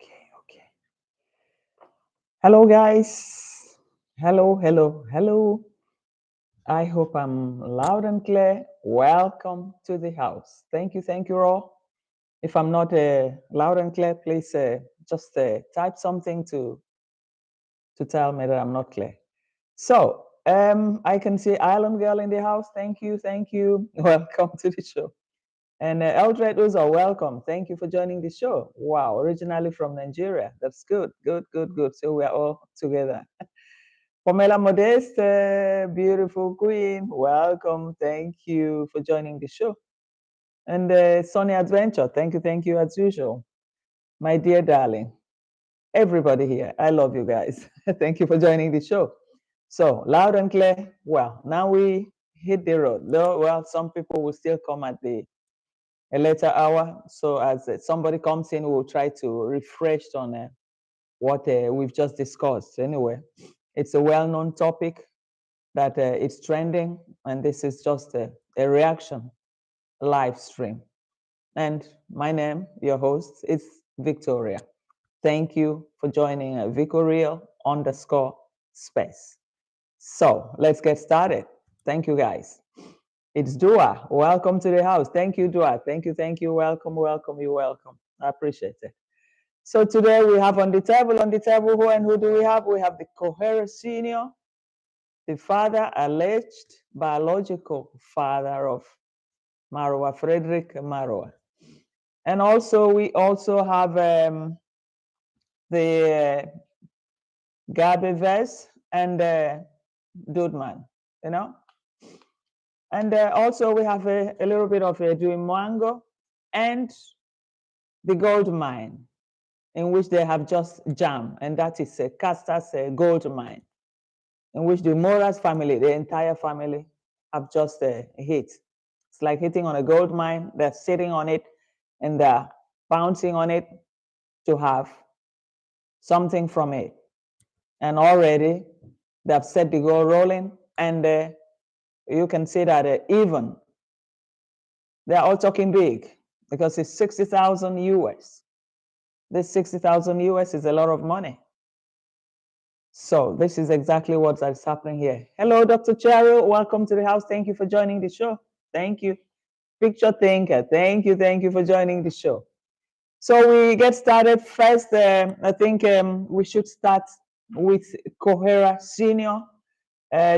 Okay. Hello, guys. Hello. I hope I'm loud and clear. Welcome to the house. Thank you all. If I'm not loud and clear, please just type something to tell me that I'm not clear. So, I can see Island Girl in the house. Thank you. Welcome to the show. And Eldred Uzo, welcome. Thank you for joining the show. Wow, originally from Nigeria. That's good. So we are all together. Pamela Modeste, beautiful queen. Welcome. Thank you for joining the show. And Sonny Adventure, thank you as usual. My dear darling, everybody here, I love you guys. Thank you for joining the show. So, loud and clear. Well, now we hit the road. Though, well, some people will still come at a later hour. So as somebody comes in, we'll try to refresh on what we've just discussed. Anyway, it's a well-known topic that it's trending, and this is just a reaction live stream. And my name, your host, is Victoria. Thank you for joining Vicoreal_space. So let's get started. Thank you, guys. It's Dua. Welcome to the house. Thank you, Dua. Thank you. Welcome. I appreciate it. So today we have on the table, who do we have? We have the Kohera Senior, the father, alleged biological father of Marwa, Frederick Marwa. And also, we also have the Garby and Dudman, you know? And also we have a little bit of a Duimango and the Goldmine, in which they have just jammed, and that is a Castor's Goldmine, in which the Mura'S family, the entire family, have just hit. It's like hitting on a gold mine. They're sitting on it and they're bouncing on it to have something from it. And already they've set the goal rolling, and you can see that even they're all talking big because it's 60,000 US. This 60,000 US is a lot of money. So this is exactly what's happening here. Hello, Dr. Cheryl. Welcome to the house. Thank you for joining the show. Thank you. Picture Thinker. Thank you for joining the show. So we get started first. I think we should start with Kohera Senior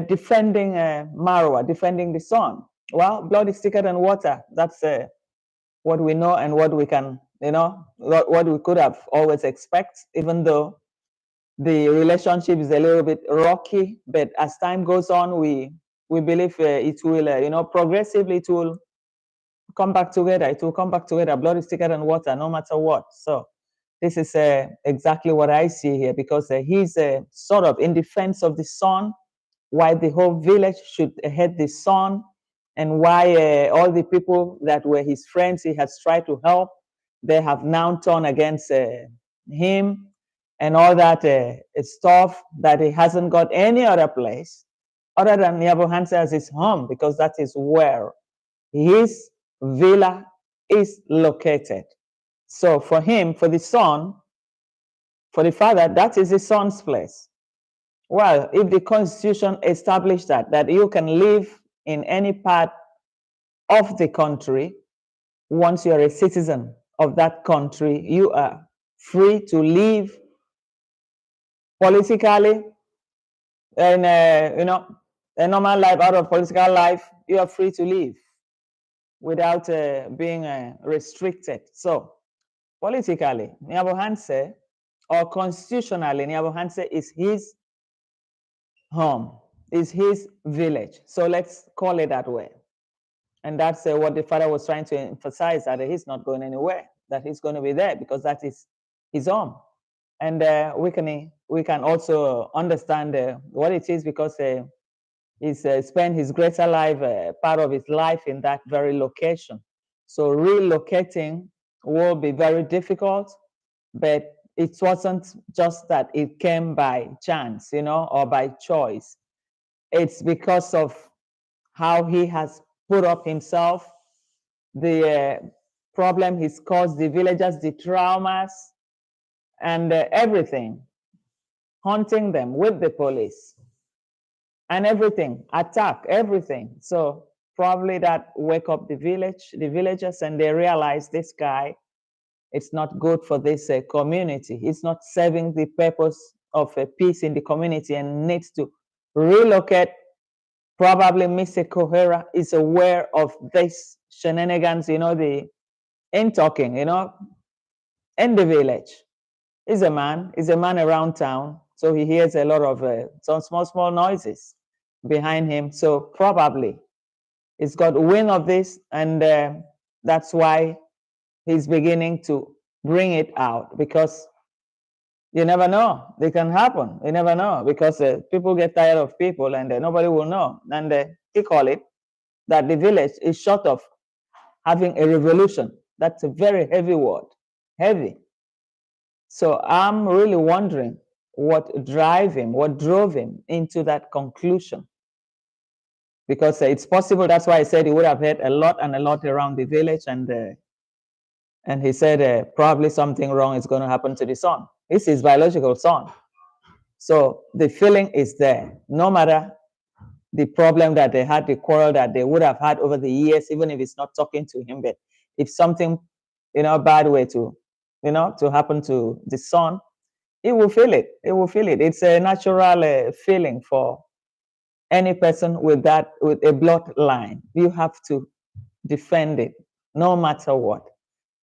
defending Marwa, defending the son. Well, blood is thicker than water. That's what we know and what we can, what we could have always expect, even though the relationship is a little bit rocky. But as time goes on, we believe it will, progressively it will come back together. It will come back together. Blood is thicker than water, no matter what. So this is exactly what I see here, because he's sort of in defense of the son, why the whole village should hate the son, and why all the people that were his friends he has tried to help, they have now turned against him, and all that stuff, that he hasn't got any other place other than Nyabohansa as his home, because that is where his villa is located. So for him, for the son, for the father, that is his son's place. Well, if the constitution established that you can live in any part of the country, once you're a citizen of that country, you are free to live politically and a normal life. Out of political life, you are free to live without being restricted. So politically, Nyabohanse, or constitutionally, Nyabohanse is his home, is his village. So let's call it that way. And that's what the father was trying to emphasize, that he's not going anywhere, that he's going to be there because that is his home. And we can also understand what it is, because he's spent his greater life, part of his life, in that very location. So relocating will be very difficult, but it wasn't just that it came by chance, or by choice. It's because of how he has put up himself, the problem he's caused the villagers, the traumas, and everything, hunting them with the police and everything, attack everything. So probably that wake up the villagers, and they realize this guy, it's not good for this community. It's not serving the purpose of peace in the community and needs to relocate. Probably Mr. Kohera is aware of this shenanigans, the in talking, in the village. He's a man around town. So he hears a lot of some small noises behind him. So probably he's got wind of this, and that's why he's beginning to bring it out, because you never know. They can happen. You never know, because people get tired of people, and nobody will know. And he call it that the village is short of having a revolution. That's a very heavy word, heavy. So I'm really wondering what drove him into that conclusion. Because it's possible, that's why I said he would have heard a lot around the village, and he said probably something wrong is going to happen to the son. It's his biological son. So the feeling is there, no matter the problem that they had, the quarrel that they would have had over the years, even if it's not talking to him, but if something, bad way to happen to the son, he will feel it. He will feel it. It's a natural feeling for any person with a bloodline. You have to defend it, no matter what.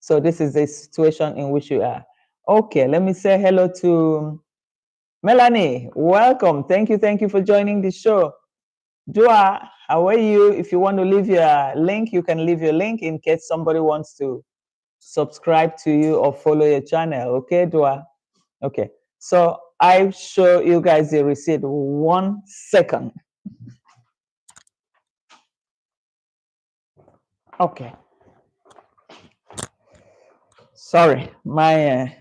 So this is the situation in which you are. Okay, let me say hello to Melanie. Welcome. Thank you for joining the show. Dua, how are you? If you want to leave your link, you can leave your link in case somebody wants to subscribe to you or follow your channel. Okay, Dua? Okay. So I show you guys the receipt. 1 second. Okay. Sorry, I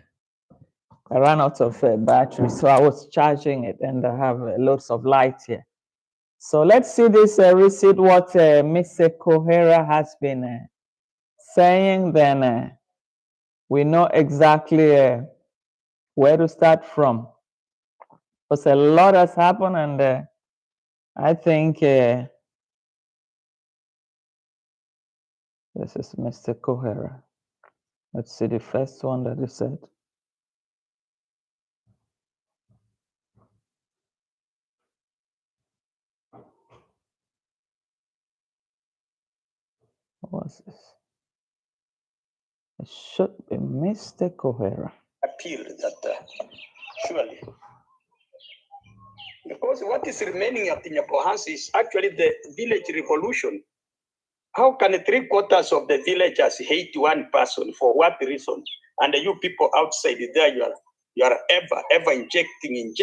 ran out of battery, so I was charging it, and I have loads of light here. So let's see this receipt, what Mr. Kohera has been saying, then we know exactly where to start from. Because a lot has happened, and I think this is Mr. Kohera. Let's see the first one that he said. What was this? It should be Mr. Kohera. Appeal that surely, because what is remaining at Nyapohans is actually the village revolution. How can 3/4 of the villagers hate one person? For what reason? And you people outside there, you are ever injecting.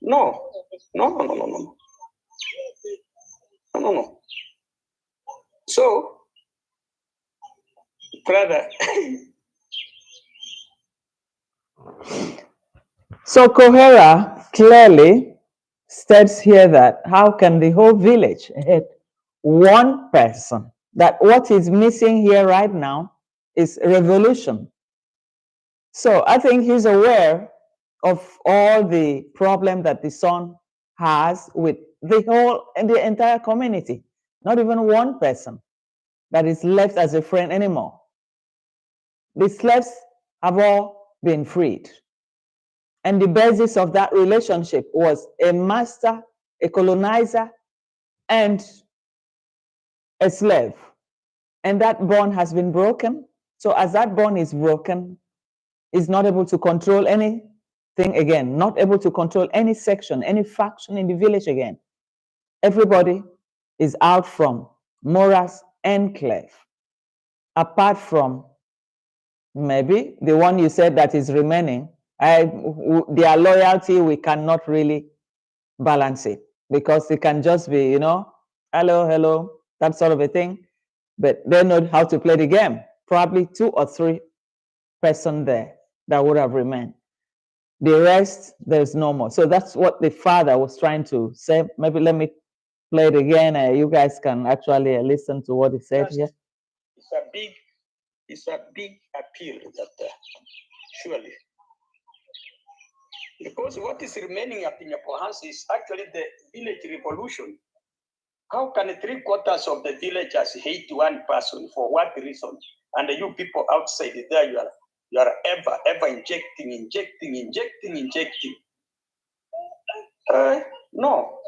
No. So, brother. So Kohera clearly states here that how can the whole village hate one person? That what is missing here right now is revolution. So I think he's aware of all the problem that the son has with the entire community. Not even one person that is left as a friend anymore. The slaves have all been freed. And the basis of that relationship was a master, a colonizer, and a slave. And that bond has been broken. So as that bond is broken, he's not able to control anything again, not able to control any section, any faction in the village again. Everybody is out from Mura'S enclave, apart from maybe the one you said that is remaining. Their loyalty, we cannot really balance it, because it can just be, hello, that sort of a thing. But they know how to play the game. Probably 2 or 3 person there that would have remained. The rest, there's no more. So that's what the father was trying to say. Maybe let me play it again. You guys can actually listen to what he said here. It's a big is a big appeal that surely, because what is remaining at Nyapohans is actually the village revolution. How can 3/4 of the villagers hate one person for what reason? And you people outside there, you are ever injecting. No.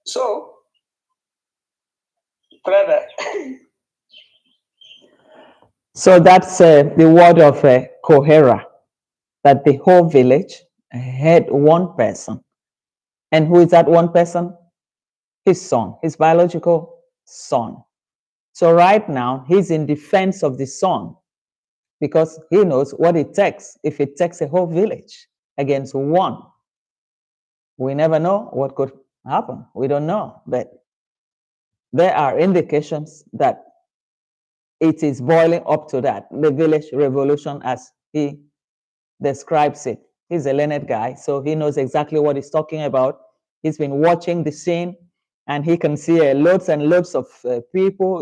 So, brother. So that's the word of Kohera, that the whole village had one person. And who is that one person? His son, his biological son. So right now, he's in defense of the son because he knows what it takes if it takes a whole village against one. We never know what could happen. We don't know. But there are indications that it is boiling up to that, the village revolution as he describes it. He's a learned guy, so he knows exactly what he's talking about. He's been watching the scene and he can see loads and loads of people,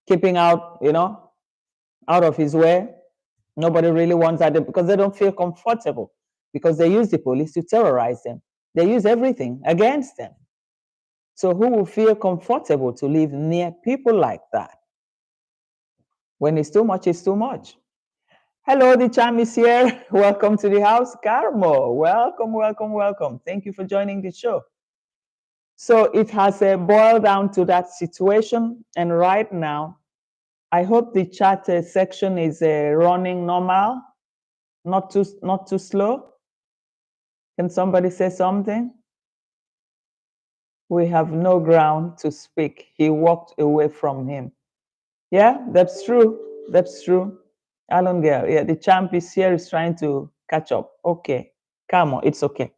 keeping out, out of his way. Nobody really wants that because they don't feel comfortable because they use the police to terrorize them. They use everything against them. So who will feel comfortable to live near people like that? When it's too much, it's too much. Hello, the charm is here. Welcome to the house, Carmo. Welcome. Thank you for joining the show. So it has boiled down to that situation. And right now, I hope the chat section is running normal, not too slow. Can somebody say something? We have no ground to speak. He walked away from him. Yeah, that's true. Alan Gale, yeah, the champ is here, is trying to catch up. Okay, come on, it's okay.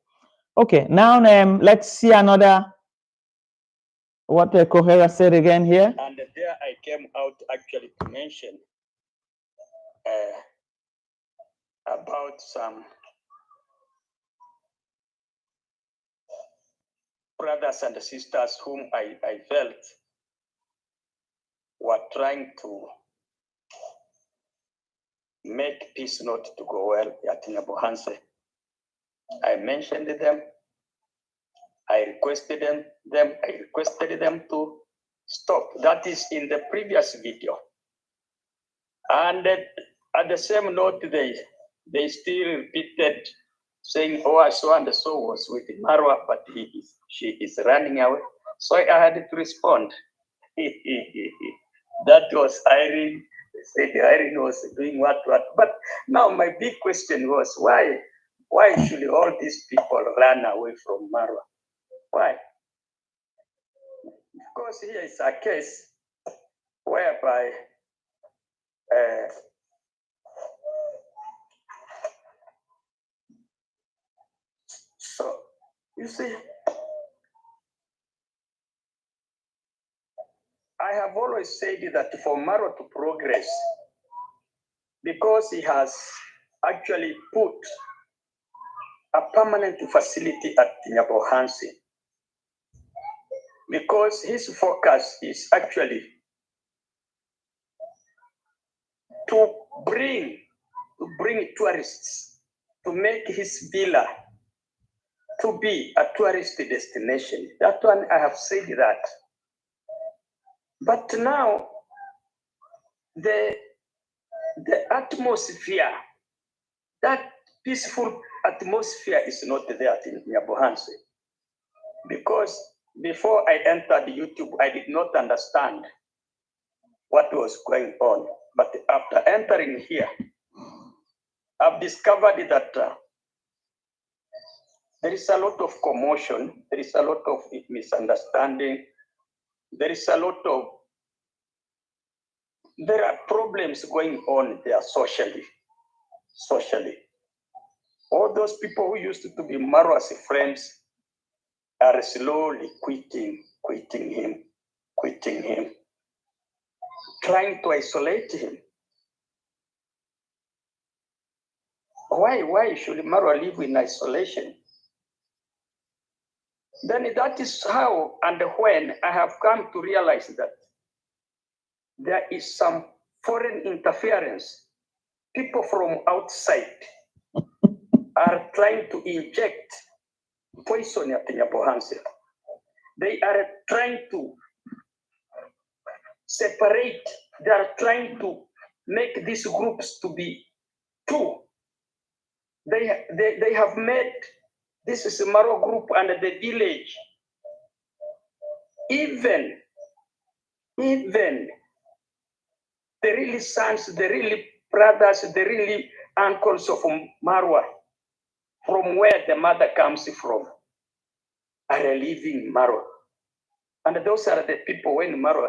Okay, now let's see another, what Kohera said again here. And there I came out actually to mention about some brothers and sisters whom I felt were trying to make peace not to go well at Nyabohanse. I mentioned them. I requested them to stop. That is in the previous video. And at the same note, they still repeated saying, oh, so and so was with Marwa, but she is running away. So I had to respond. That was Irene. They said Irene was doing what. But now my big question was, why should all these people run away from Marwa? Why? Because here is a case whereby so you see, I have always said that for Maro to progress, because he has actually put a permanent facility at Nyabohansi, because his focus is actually to bring tourists, to make his villa to be a tourist destination. That one I have said that. But now the atmosphere, that peaceful atmosphere is not there in Nyabohansi. Because before I entered YouTube, I did not understand what was going on. But after entering here, I've discovered that there is a lot of commotion, there is a lot of misunderstanding, there are problems going on there socially. All those people who used to be Marwa's friends are slowly quitting him, trying to isolate him. Why should Marwa live in isolation? Then that is how and when I have come to realize that there is some foreign interference. People from outside are trying to inject poison at Nyabohanse. They are trying to separate, they are trying to make these groups to be two. They have made this is a Maro group and the village. Even the really sons, the really brothers, the really uncles of Marwa, from where the mother comes from, are living Marwa. And those are the people when Marwa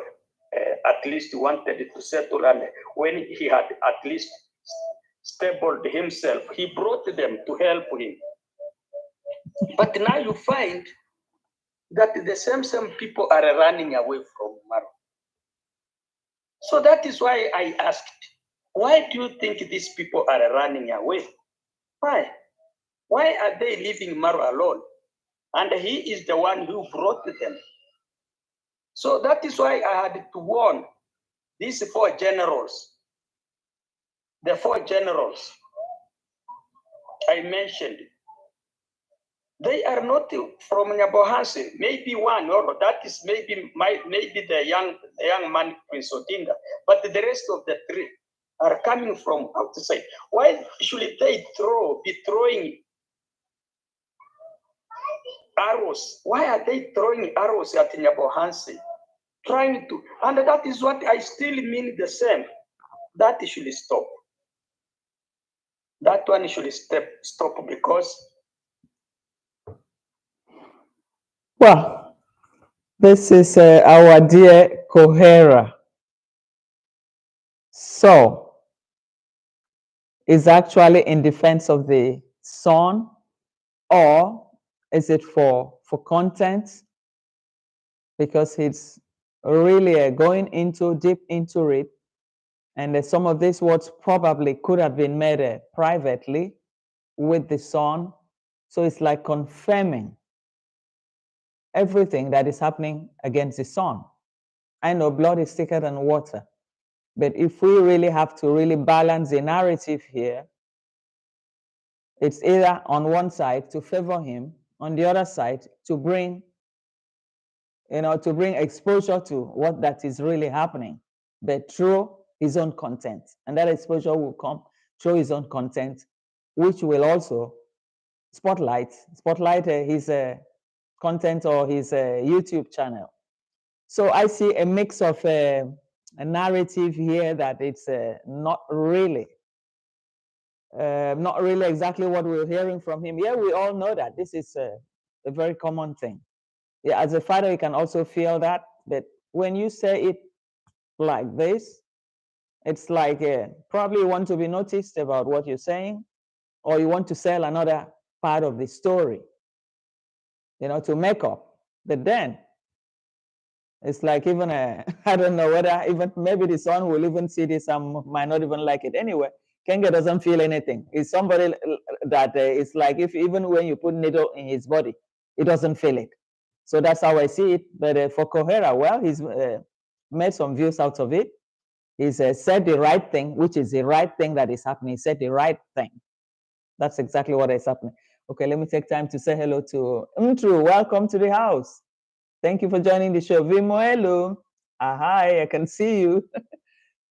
at least wanted to settle, and when he had at least stabled himself, he brought them to help him. But now you find that the same people are running away from Marwa. So that is why I asked, why do you think these people are running away? Why? Why are they leaving Marwa alone? And he is the one who brought them. So that is why I had to warn these four generals. The four generals I mentioned, they are not from Nyabohanse. Maybe one, or that is maybe the young man Prince Odinga, but the rest of the three are coming from outside. Why should they be throwing arrows? Why are they throwing arrows at Nyabohanse? Trying to, and that is what I still mean the same. That should stop. That one should stop because. Well, this is our dear Kohera. So, is actually in defense of the son, or is it for content? Because he's really going deep into it, and some of these words probably could have been made privately with the son. So it's like confirming everything that is happening against the son. I know blood is thicker than water, but if we really have to really balance the narrative here, it's either on one side to favor him, on the other side to bring exposure to what that is really happening, but through his own content. And that exposure will come through his own content, which will also spotlight his content or his YouTube channel. So I see a mix of a narrative here that it's not really exactly what we're hearing from him. Yeah, we all know that this is a very common thing. Yeah, as a father, you can also feel that. But when you say it like this, it's like probably you want to be noticed about what you're saying, or you want to sell another part of the story, to make up. But then it's like even I don't know whether even maybe the son will even see this and might not even like it anyway. Kenge doesn't feel anything. It's somebody that it's like if even when you put needle in his body, he doesn't feel it. So that's how I see it. But for Kohera, well, he's made some views out of it. He's said the right thing, which is the right thing that is happening. He said the right thing. That's exactly what is happening. Okay, let me take time to say hello to Mtru. Welcome to the house. Thank you for joining the show. Vimoelu, hi, I can see you.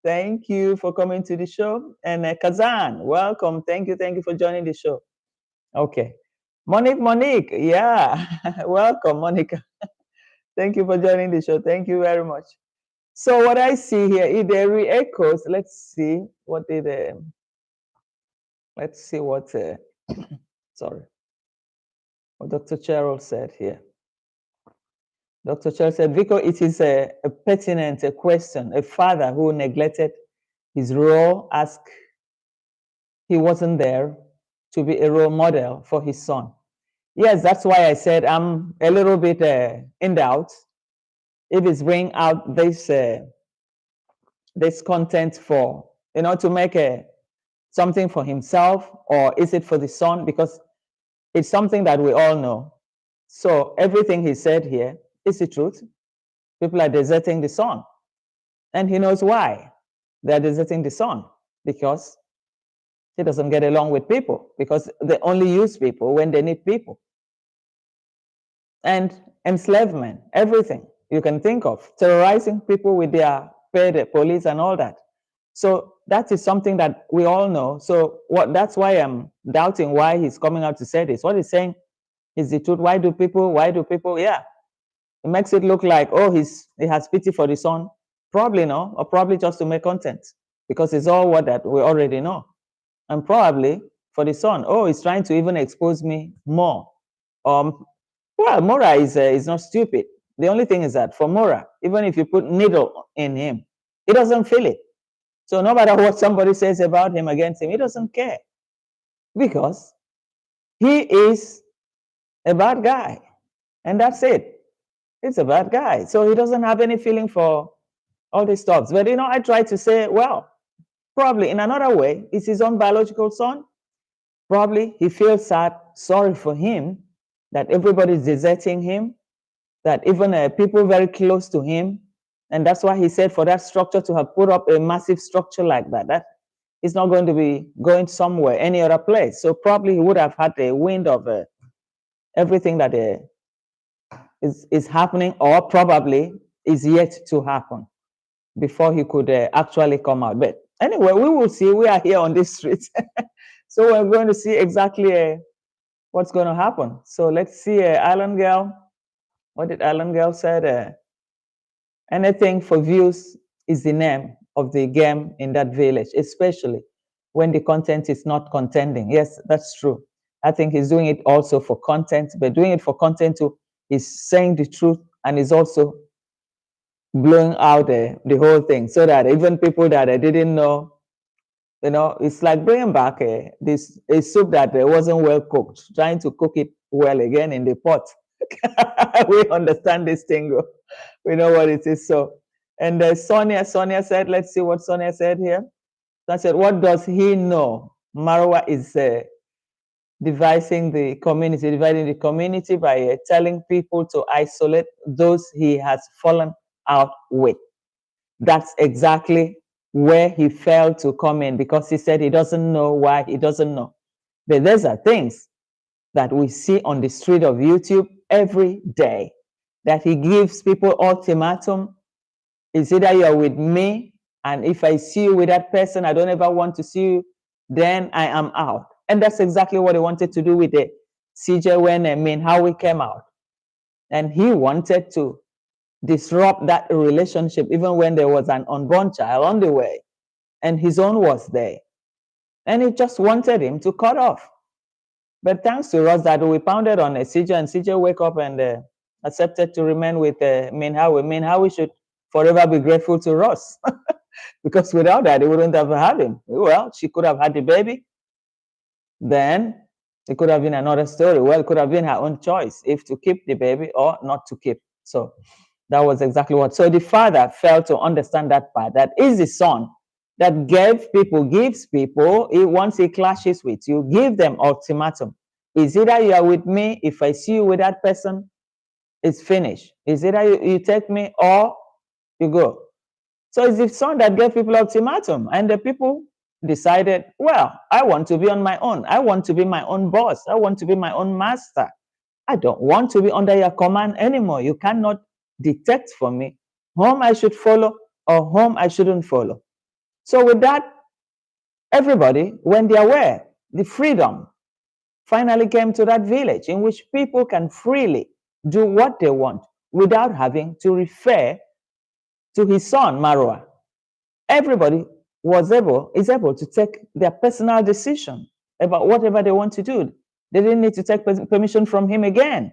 Thank you for coming to the show. And Kazan, welcome. Thank you for joining the show. Okay. Monique, yeah. Welcome, Monica. Thank you for joining the show. Thank you very much. So what I see here, it re-echoes. Let's see what sorry, what Dr. Cheryl said here. Dr. Cheryl said, Vico, it is a pertinent question. A father who neglected his role as he wasn't there to be a role model for his son. Yes, that's why I said I'm a little bit in doubt if it's bringing out this content for, to make something for himself, or is it for the son? Because it's something that we all know. So everything he said here is the truth. People are deserting the son. And he knows why they're deserting the son, because he doesn't get along with people, because they only use people when they need people. And enslavement, everything you can think of, terrorizing people with their paid police and all that. So that is something that we all know. So that's why I'm doubting why he's coming out to say this. What he's saying is the truth. Why do people, yeah. It makes it look like, oh, he has pity for the son. Probably no, or probably just to make content, because it's all what that we already know. And probably for the son, oh, he's trying to even expose me more. Well, Mura is not stupid. The only thing is that for Mura, even if you put needle in him, he doesn't feel it. So no matter what somebody says about him, against him, he doesn't care, because he is a bad guy, and that's it. He's a bad guy. So he doesn't have any feeling for all these stuff. But I try to say, well, probably in another way, it's his own biological son. Probably he feels sad, sorry for him, that everybody's deserting him, that even people very close to him. And that's why he said for that structure to have put up a massive structure like that is not going to be going somewhere, any other place. So probably he would have had a wind of everything that is happening, or probably is yet to happen, before he could actually come out. But anyway, we will see. We are here on this street. So we're going to see exactly what's going to happen. So let's see, Island Girl. What did Island Girl said? Anything for views is the name of the game in that village, especially when the content is not contending. Yes, that's true. I think he's doing it also for content, but doing it for content too, he's saying the truth, and is also blowing out the whole thing, so that even people that I didn't know, it's like bringing back a soup that wasn't well cooked, trying to cook it well again in the pot. We understand this thing. We know what it is. So, and Sonia said, let's see what Sonia said here. I said, what does he know? Marwa is dividing the community by telling people to isolate those he has fallen out with. That's exactly where he failed to come in, because he said he doesn't know why he doesn't know. But these are things that we see on the street of YouTube every day, that he gives people ultimatum. It's either you're with me, and if I see you with that person, I don't ever want to see you, then I am out. And that's exactly what he wanted to do with the CJ when how we came out. And he wanted to disrupt that relationship, even when there was an unborn child on the way, and his own was there. And he just wanted him to cut off. But thanks to us that we pounded on CJ, and CJ wake up and accepted to remain with Minhawi should forever be grateful to Ross, because without that, he wouldn't have had him. Well, she could have had the baby. Then it could have been another story. Well, it could have been her own choice, if to keep the baby or not to keep. So that was exactly what. So the father failed to understand that part. That is the son that gives people, once he clashes with you, give them ultimatum. Is either you are with me, if I see you with that person, it's finished. Is either you take me or you go. So it's the son that gave people ultimatum, and the people decided, well, I want to be on my own. I want to be my own boss. I want to be my own master. I don't want to be under your command anymore. You cannot dictate for me whom I should follow or whom I shouldn't follow. So with that, everybody, when they are aware, the freedom finally came to that village in which people can freely do what they want without having to refer to his son, Marwa. Everybody is able to take their personal decision about whatever they want to do. They didn't need to take permission from him again.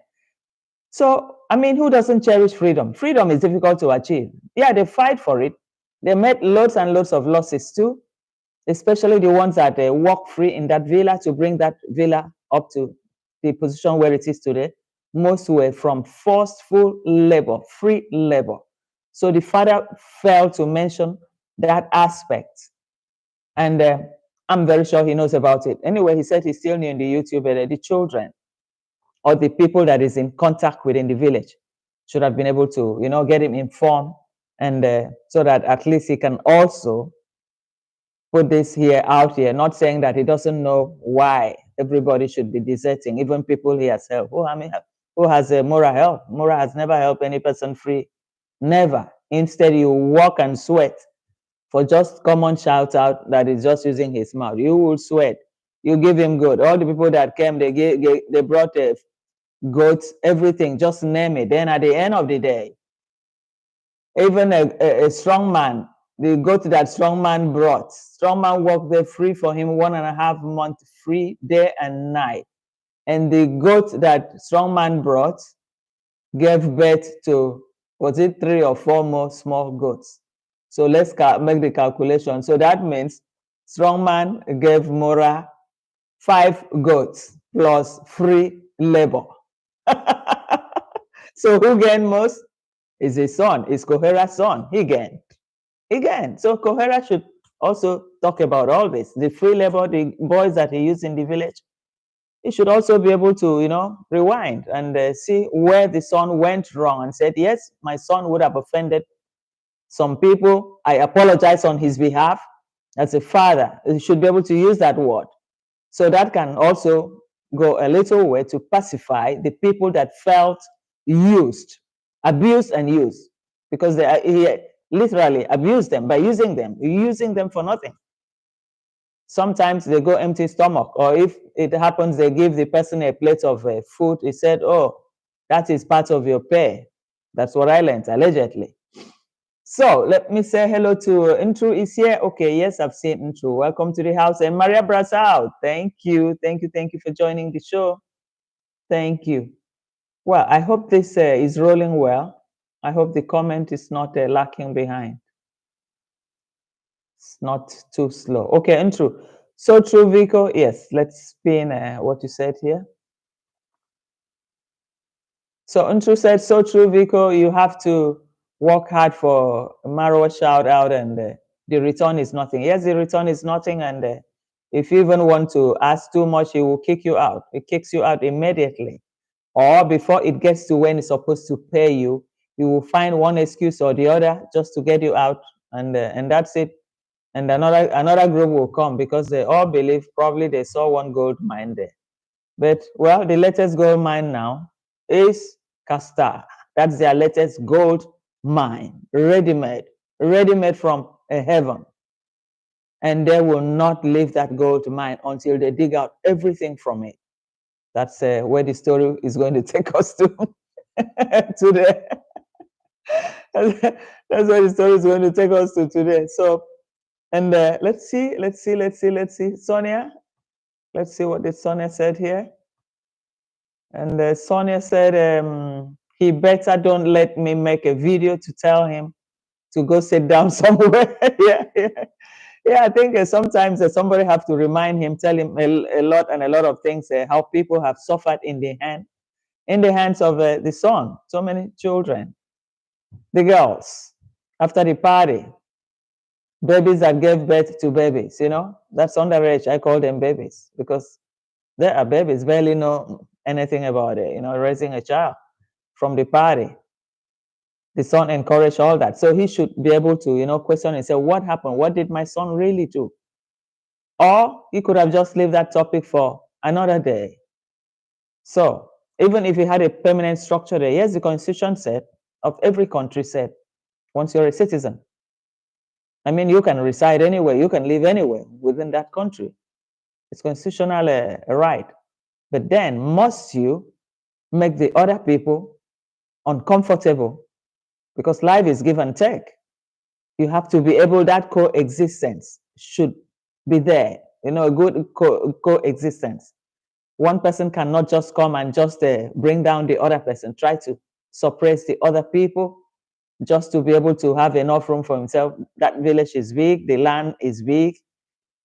So, who doesn't cherish freedom? Freedom is difficult to achieve. Yeah, they fight for it. They made loads and loads of losses too, especially the ones that walk free in that villa to bring that villa up to the position where it is today. Most were from forceful labor, free labor. So the father failed to mention that aspect. And I'm very sure he knows about it. Anyway, he said he's still new in the YouTube, but the children or the people that is in contact with in the village should have been able to, get him informed, and so that at least he can also put this here out here, not saying that he doesn't know why everybody should be deserting, even people he has helped. Who has a Mura help? Mura has never helped any person free. Never. Instead, you walk and sweat for just common shout out that is just using his mouth. You will sweat. You give him good. All the people that came, they brought goats, everything, just name it. Then at the end of the day, even a strong man, the goat that strong man brought, strong man walked there free for him 1.5 months free, day and night. And the goat that strong man brought gave birth to, was it 3 or 4 more small goats? So let's make the calculation. So that means strong man gave Mora 5 goats plus free labor. So who gained most? Is his son, is Kohera's son. He gained. He gained. So Kohera should also talk about all this. The free labor, the boys that he used in the village, he should also be able to, rewind and see where the son went wrong and said, yes, my son would have offended some people. I apologize on his behalf. As a father, he should be able to use that word. So that can also go a little way to pacify the people that felt used, abused and used, because he literally abused them by using them for nothing. Sometimes they go empty stomach, or if it happens, they give the person a plate of food. He said, oh, that is part of your pay. That's what I learned, allegedly. So let me say hello to Intru is here. Okay, yes, I've seen Intru. Welcome to the house. And Maria Brasal, thank you for joining the show. Thank you. Well, I hope this is rolling well. I hope the comment is not lacking behind. It's not too slow. Okay, Intru. So true, Vico. Yes, let's spin what you said here. So Intru said, so true, Vico. You have to work hard for Marwa shout out, and the return is nothing. Yes, the return is nothing, and if you even want to ask too much, he will kick you out. It kicks you out immediately, or before it gets to when it's supposed to pay you, you will find one excuse or the other just to get you out, and that's it. And another group will come because they all believe probably they saw one gold mine there. But well, the latest gold mine now is Castar. That's their latest gold mine, ready-made from heaven. And they will not leave that gold mine until they dig out everything from it. That's where the story is going to take us to today. That's where the story is going to take us to today. So, and let's see. Sonia, let's see what the Sonia said here. And Sonia said, he better don't let me make a video to tell him to go sit down somewhere. Yeah, I think sometimes somebody have to remind him, tell him a lot of things, how people have suffered in the hands of the son. So many children, the girls, after the party, babies that gave birth to babies, that's underage. I call them babies because they are babies, barely know anything about it, raising a child from the party. The son encouraged all that. So he should be able to, question and say, what happened? What did my son really do? Or he could have just left that topic for another day. So even if he had a permanent structure there, yes, the constitution said, of every country said, once you're a citizen, I mean, you can reside anywhere, you can live anywhere within that country. It's constitutional right. But then must you make the other people uncomfortable? Because life is give and take. You have to be able, that coexistence should be there, a good coexistence. One person cannot just come and just bring down the other person, try to suppress the other people just to be able to have enough room for himself. That village is big, the land is big,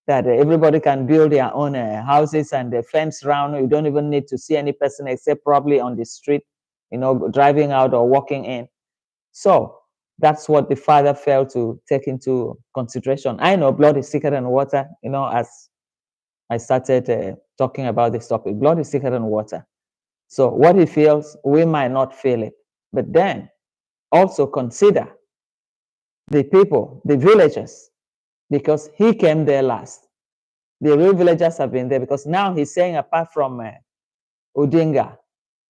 that everybody can build their own houses and the fence round. You don't even need to see any person except probably on the street, driving out or walking in. So that's what the father failed to take into consideration. I know blood is thicker than water, as I started talking about this topic. Blood is thicker than water. So what he feels, we might not feel it. But then also consider the people, the villagers, because he came there last. The real villagers have been there because now he's saying, apart from Odinga,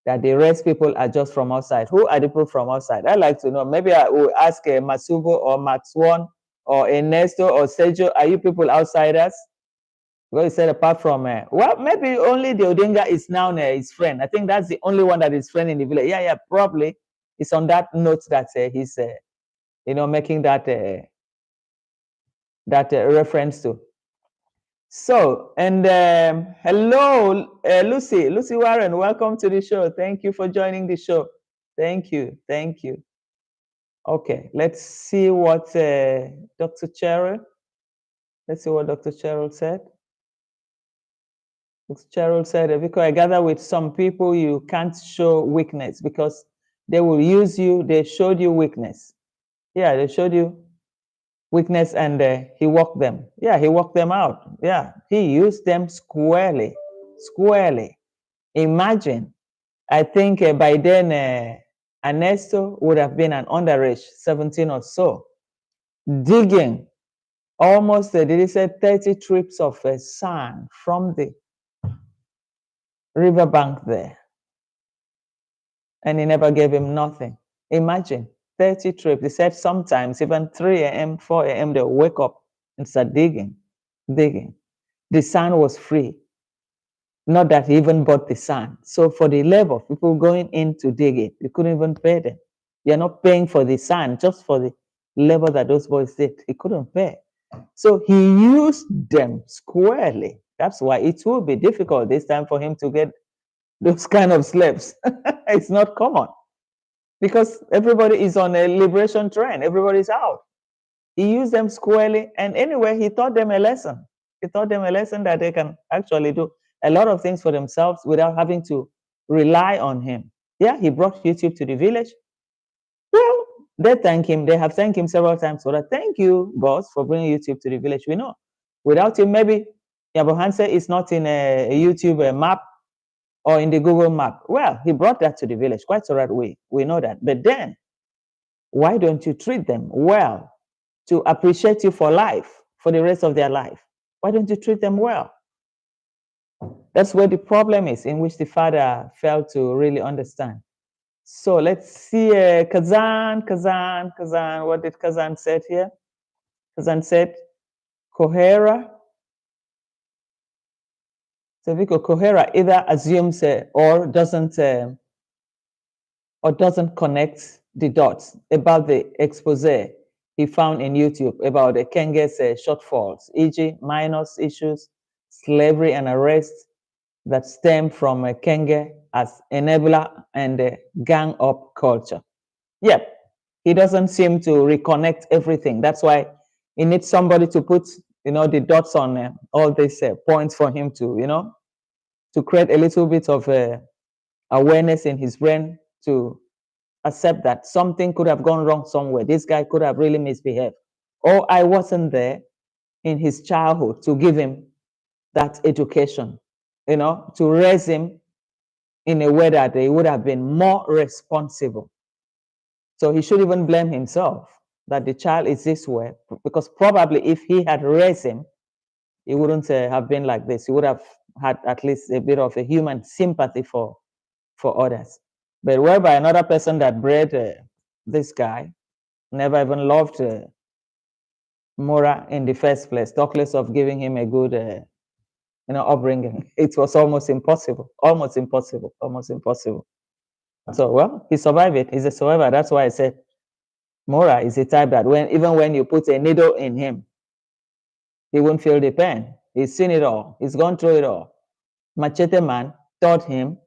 that the rest people are just from outside. Who are the people from outside? I'd like to know. Maybe I will ask Masubo or Max One or Ernesto or Sergio, are you people outsiders? Well, he said apart from, well, maybe only the Odinga is now his friend. I think that's the only one that is friend in the village. Yeah, probably. It's on that note that he's, making that reference to. So, and hello, Lucy Warren, welcome to the show. Thank you for joining the show. Thank you. Okay, let's see what Dr. Cheryl, let's see what Dr. Cheryl said. Dr. Cheryl said, because I gather with some people, you can't show weakness because they will use you. They showed you weakness. Yeah, they showed you weakness and he walked them. Yeah, he walked them out. Yeah, he used them squarely. Imagine, I think by then Ernesto would have been an underage, 17 or so, digging almost, did he say 30 trips of sand from the riverbank there. And he never gave him nothing. Imagine, 30 trips. He said sometimes even 3 a.m., 4 a.m., they'll wake up and start digging. The sand was free. Not that he even bought the sand. So for the labor of people going in to dig it, you couldn't even pay them. You're not paying for the sand, just for the labor that those boys did. He couldn't pay. So he used them squarely. That's why it will be difficult this time for him to get those kind of slaves. It's not common because everybody is on a liberation trend. Everybody's out. He used them squarely. And anyway, he taught them a lesson. He taught them a lesson that they can actually do a lot of things for themselves without having to rely on him. Yeah, he brought YouTube to the village. Well, they thank him. They have thanked him several times for that. Thank you, boss, for bringing YouTube to the village. We know. Without him, maybe Yabohanse is not in a YouTube map or in the Google map. Well, he brought that to the village quite the right way. We know that. But then, why don't you treat them well to appreciate you for life, for the rest of their life? Why don't you treat them well? That's where the problem is, in which the father failed to really understand. So let's see, Kazan. What did Kazan say here? Kazan said, Kohera. So Vico, Kohera either assumes or doesn't connect the dots about the expose he found in YouTube about the Kenge's shortfalls, e.g., minors issues, slavery and arrest that stem from Kenge as enabler and gang up culture. Yep, he doesn't seem to reconnect everything. That's why he needs somebody to put, the dots on all these points for him to, to create a little bit of awareness in his brain to accept that something could have gone wrong somewhere. This guy could have really misbehaved. Or I wasn't there in his childhood to give him that education, to raise him in a way that he would have been more responsible. So he should even blame himself that the child is this way, because probably if he had raised him, he wouldn't have been like this. He would have had at least a bit of a human sympathy for others. But whereby another person that bred this guy never even loved Mura in the first place, talk less of giving him a good upbringing. It was almost impossible. So, well, he survived it. He's a survivor. That's why I said Mura is the type that even when you put a needle in him, he won't feel the pain. He's seen it all. He's gone through it all. Machete Man taught him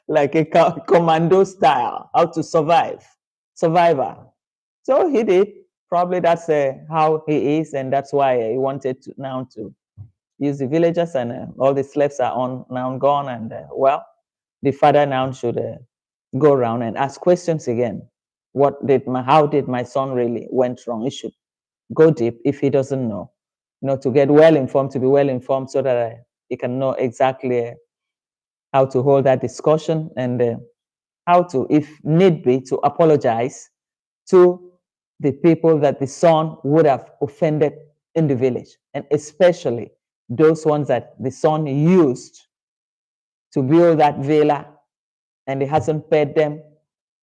like a commando style, how to survivor. So he did. Probably that's how he is, and that's why he wanted to now to use the villagers, and all the slaves are now gone, and well, the father now should go around and ask questions again. How did my son really went wrong? He should go deep if he doesn't know, to get well informed, to be well informed, so that he can know exactly how to hold that discussion and how to, if need be, to apologize to the people that the son would have offended in the village, and especially those ones that the son used to build that villa and he hasn't paid them,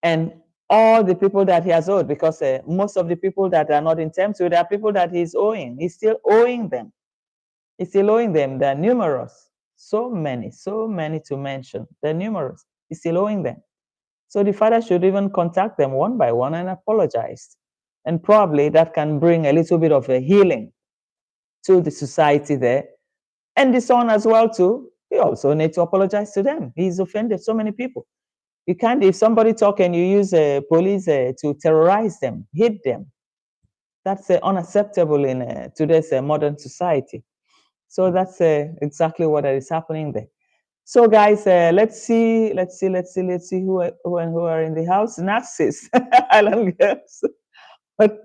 and all the people that he has owed, because most of the people that are not in terms with are people that he's owing. He's still owing them. He's still owing them. They're numerous. So many to mention. They're numerous. He's still owing them. So the father should even contact them one by one and apologize. And probably that can bring a little bit of a healing to the society there. And the son as well too, he also needs to apologize to them. He's offended so many people. You can't, if somebody talk and you use police to terrorize them, hit them, that's unacceptable in today's modern society. So that's exactly what is happening there. So guys, let's see who are in the house. Narciss, Island girls. But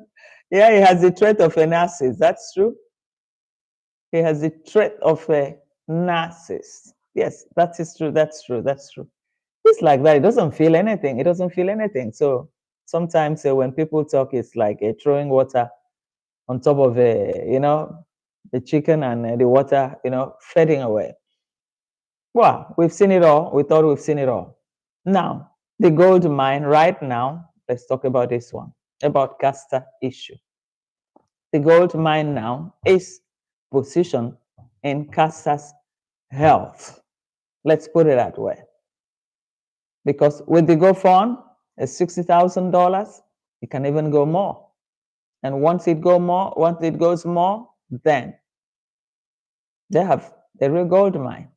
yeah, he has the trait of a narcissist. That's true. He has the trait of a narcissist. Yes, that is true. That's true. That's true. It's like that. It doesn't feel anything. It doesn't feel anything. So sometimes when people talk, it's like throwing water on top of the chicken and the water, fading away. Well, we've seen it all. We thought we've seen it all. Now, the gold mine right now, let's talk about this one, about caster issue. The gold mine now is positioned in caster's health. Let's put it that way. Because with the go fund, it's $60,000. It can even go more. And once it goes more, then they have a real gold mine.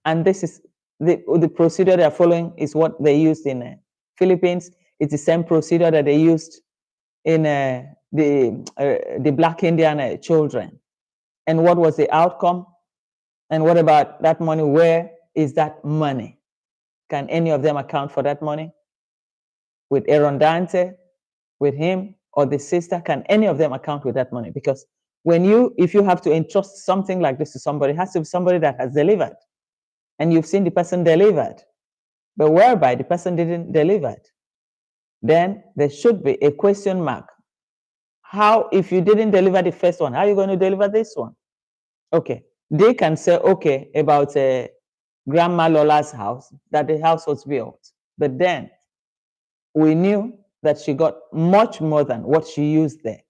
And this is the procedure they're following is what they used in Philippines. It's the same procedure that they used in the Black Indian children. And what was the outcome? And what about that money? Where is that money? Can any of them account for that money? With Aaron Dante, with him, or the sister, can any of them account with that money? Because if you have to entrust something like this to somebody, it has to be somebody that has delivered. And you've seen the person delivered, but whereby the person didn't deliver it, then there should be a question mark. How, if you didn't deliver the first one, how are you going to deliver this one? Okay, they can say, okay, about Grandma Lola's house, that the house was built, but then we knew that she got much more than what she used there.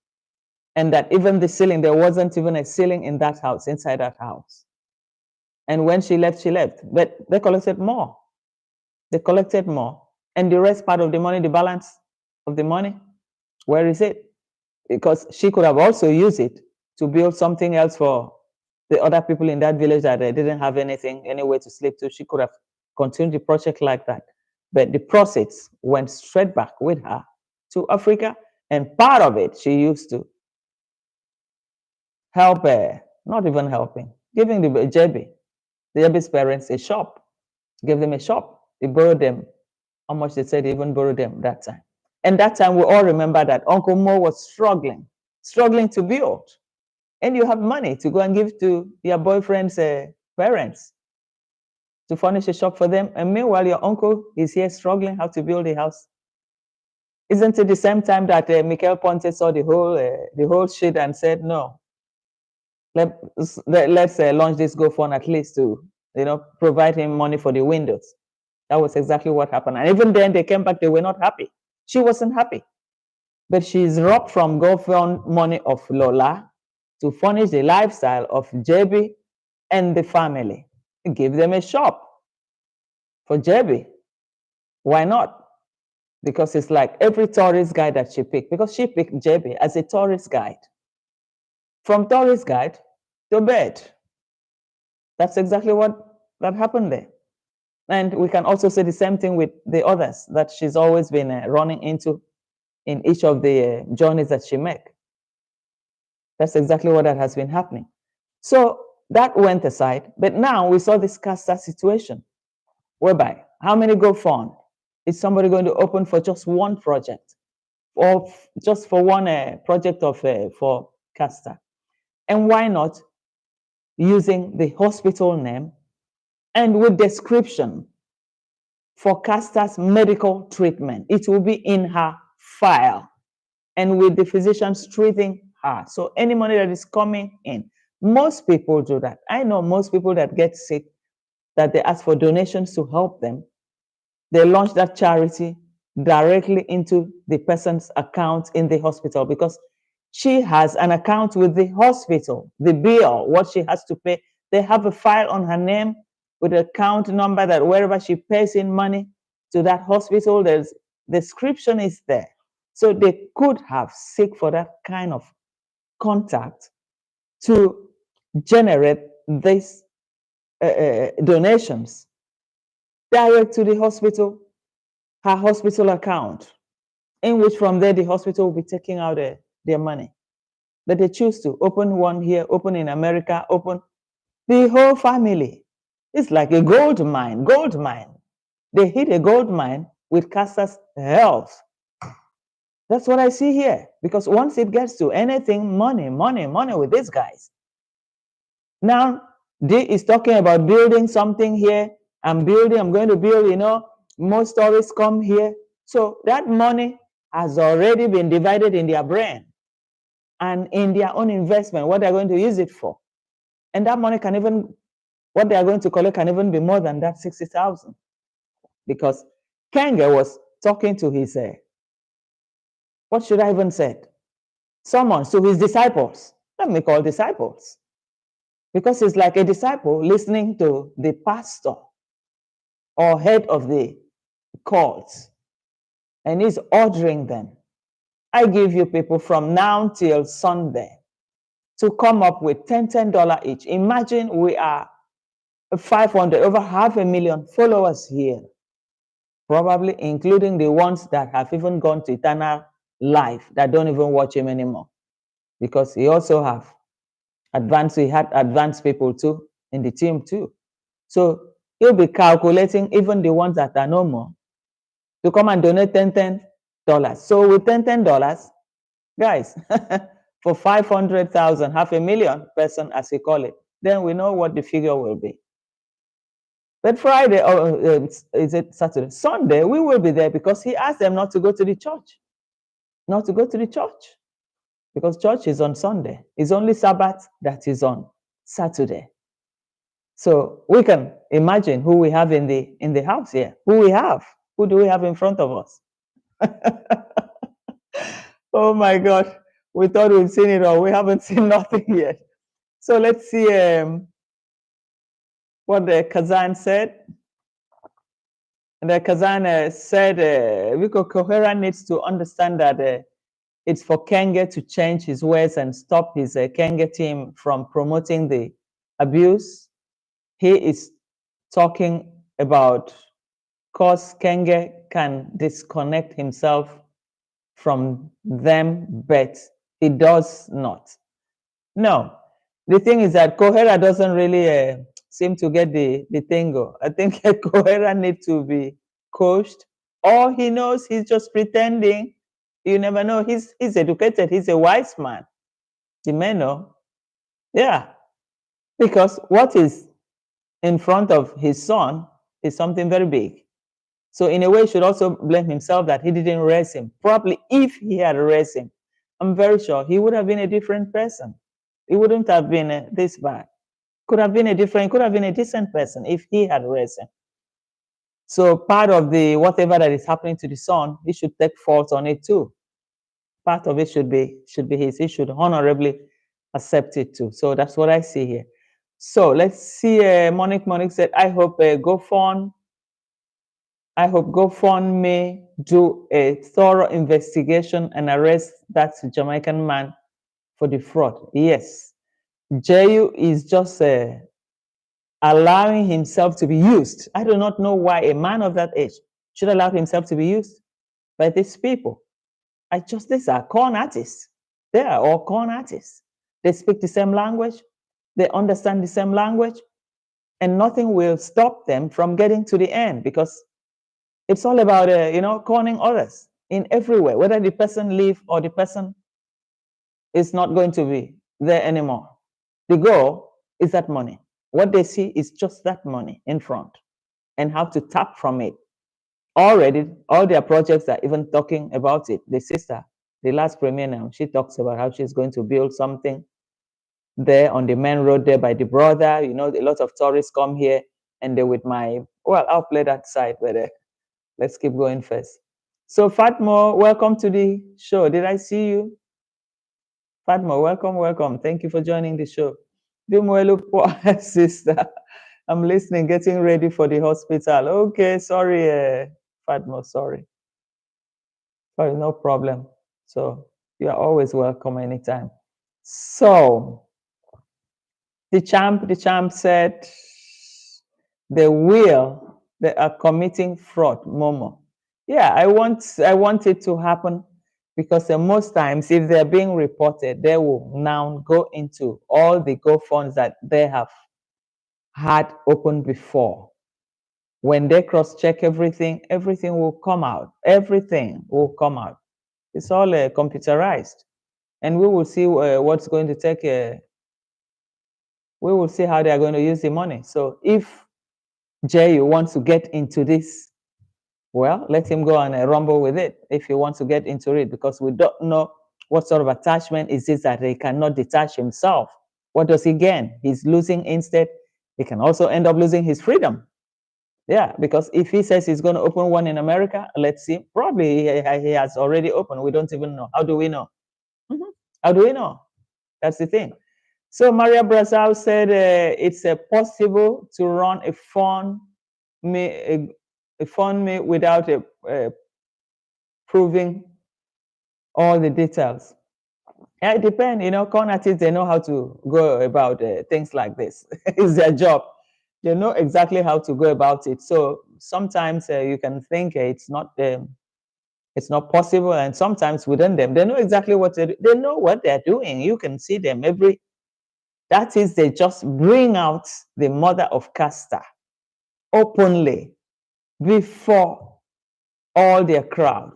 And that even the ceiling, there wasn't even a ceiling in that house, inside that house. And when she left, but they collected more. They collected more. And the rest part of the money, the balance of the money, where is it? Because she could have also used it to build something else for the other people in that village that they didn't have anything, anywhere to sleep to. She could have continued the project like that. But the proceeds went straight back with her to Africa. And part of it, she used to help, not even helping, giving the JB's parents a shop, gave them a shop. They borrowed them. How much they said they even borrowed them that time. And that time we all remember that Uncle Mo was struggling to build. And you have money to go and give to your boyfriend's parents to furnish a shop for them. And meanwhile, your uncle is here struggling how to build a house. Isn't it the same time that Michael Ponte saw the whole shit and said, no, let's launch this GoFund at least to provide him money for the windows. That was exactly what happened. And even then they came back, they were not happy. She wasn't happy. But she's robbed from GoFund money of Lola to furnish the lifestyle of JB and the family. Give them a shop for JB. Why not? Because it's like every tourist guide that she picked, because she picked JB as a tourist guide. From tourist guide to bed. That's exactly that happened there. And we can also say the same thing with the others that she's always been running into in each of the journeys that she make. That's exactly what that has been happening. So that went aside, but now we saw this caster situation, whereby how many GoFund is somebody going to open for just one project, or just for one project of for caster? And why not using the hospital name and with description for Caster's medical treatment. It will be in her file and with the physicians treating her. So any money that is coming in, most people do that. I know most people that get sick, that they ask for donations to help them, they launch that charity directly into the person's account in the hospital because she has an account with the hospital, the bill, what she has to pay. They have a file on her name with an account number that wherever she pays in money to that hospital, there's description is there. So they could have seek for that kind of contact to generate these donations direct to the hospital, her hospital account, in which from there the hospital will be taking out their money. But they choose to open one here, open in America, open the whole family. It's like a gold mine, gold mine. They hit a gold mine with Caster's health. That's what I see here. Because once it gets to anything, money, money, money with these guys. Now, D is talking about building something here. I'm going to build, most tourists come here. So that money has already been divided in their brain and in their own investment, what they're going to use it for. And that money can even, what they are going to collect can even be more than that 60,000. Because Kenge was talking to his, what should I even say? Someone, to his disciples. Let me call disciples. Because it's like a disciple listening to the pastor or head of the cult, and he's ordering them. I give you people from now till Sunday to come up with $10 each. Imagine we are 500, over 500,000 followers here, probably including the ones that have even gone to eternal life that don't even watch him anymore, because he also have he had advanced people too in the team too. So he'll be calculating even the ones that are no more to come and donate $10. So with $10, guys, for 500,000, 500,000 person, as we call it, then we know what the figure will be. But Friday, or is it Saturday? Sunday, we will be there because he asked them not to go to the church. Not to go to the church. Because church is on Sunday. It's only Sabbath that is on Saturday. So we can imagine who we have in the house here. Who we have. Who do we have in front of us? Oh my God. We thought we'd seen it all. We haven't seen nothing yet. So let's see what the Kazan said. And the Kazan said, because Kohera needs to understand that it's for Kenge to change his ways and stop his Kenge team from promoting the abuse. He is talking about cause Kenge can disconnect himself from them, but he does not. No, the thing is that Kohera doesn't really seem to get the thing. I think Kohera needs to be coached, or he knows he's just pretending. You never know. He's educated. He's a wise man. You may know. Yeah. Because what is in front of his son is something very big. So in a way, he should also blame himself that he didn't raise him. Probably if he had raised him, I'm very sure he would have been a different person. He wouldn't have been this bad. Could have been a decent person if he had raised him. So part of the whatever that is happening to the son, he should take fault on it too. Part of it should be his. He should honorably accept it too. So that's what I see here. So let's see. Monique said, I hope GoFund may do a thorough investigation and arrest that Jamaican man for the fraud. Yes, Jehu is just allowing himself to be used. I do not know why a man of that age should allow himself to be used by these people. These are corn artists. They are all corn artists. They speak the same language. They understand the same language. And nothing will stop them from getting to the end, because it's all about, conning others in every way, whether the person leave or the person is not going to be there anymore. The goal is that money. What they see is just that money in front and how to tap from it. Already, all their projects are even talking about it. The sister, the last premier now, she talks about how she's going to build something there on the main road there by the brother. You know, a lot of tourists come here and they with my, well, I'll play that side, but let's keep going first. So Fatmo, welcome to the show. Did I see you? Fatma, welcome, welcome. Thank you for joining the show. Dumuelu, poor sister. I'm listening, getting ready for the hospital. Okay, sorry, Fatma, sorry. Sorry, no problem. So you are always welcome anytime. So the champ said they are committing fraud, Momo. Yeah, I want it to happen because most times if they're being reported, they will now go into all the GoFunds that they have had open before. When they cross-check everything, everything will come out. Everything will come out. It's all computerized. And we will see what's going to take, we will see how they are going to use the money. So if Jay wants to get into this, well, let him go and rumble with it if he wants to get into it, because we don't know what sort of attachment is this that he cannot detach himself. What does he gain? He's losing instead. He can also end up losing his freedom. Yeah, because if he says he's going to open one in America, let's see, probably he has already opened. We don't even know. How do we know? How do we know? That's the thing. So Maria Brazil said it's possible to run a fund me without proving all the details. Yeah, it depends. You know, con artists, they know how to go about things like this. It's their job. They know exactly how to go about it. So sometimes you can think it's not possible, and sometimes within them, they know exactly what they know what they're doing. You can see them every. That is, they just bring out the mother of Castor openly before all their crowd.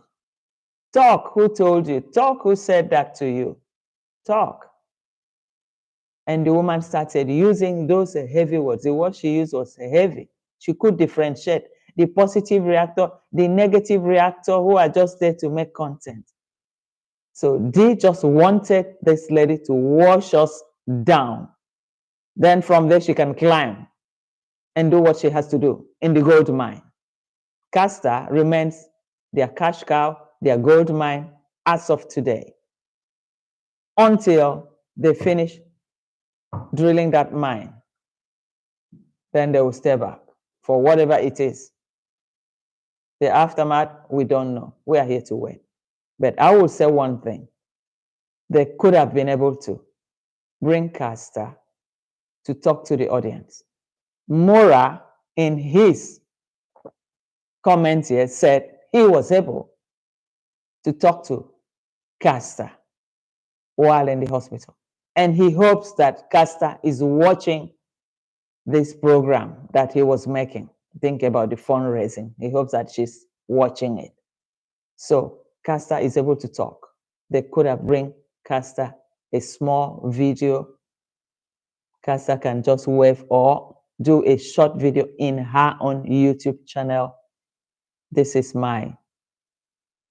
Talk, who told you? Talk, who said that to you? Talk. And the woman started using those heavy words. The word she used was heavy. She could differentiate the positive reactor, the negative reactor, who are just there to make content. So they just wanted this lady to wash us down. Then from there, she can climb and do what she has to do in the gold mine. Castor remains their cash cow, their gold mine as of today, until they finish drilling that mine. Then they will step back for whatever it is. The aftermath, we don't know. We are here to wait. But I will say one thing. They could have been able to bring Castor to talk to the audience. Mura, in his comment here, said he was able to talk to Castor while in the hospital. And he hopes that Castor is watching this program that he was making. Think about the fundraising. He hopes that she's watching it. So Castor is able to talk. They could have bring Castor a small video. Castor can just wave or do a short video in her own YouTube channel. This is my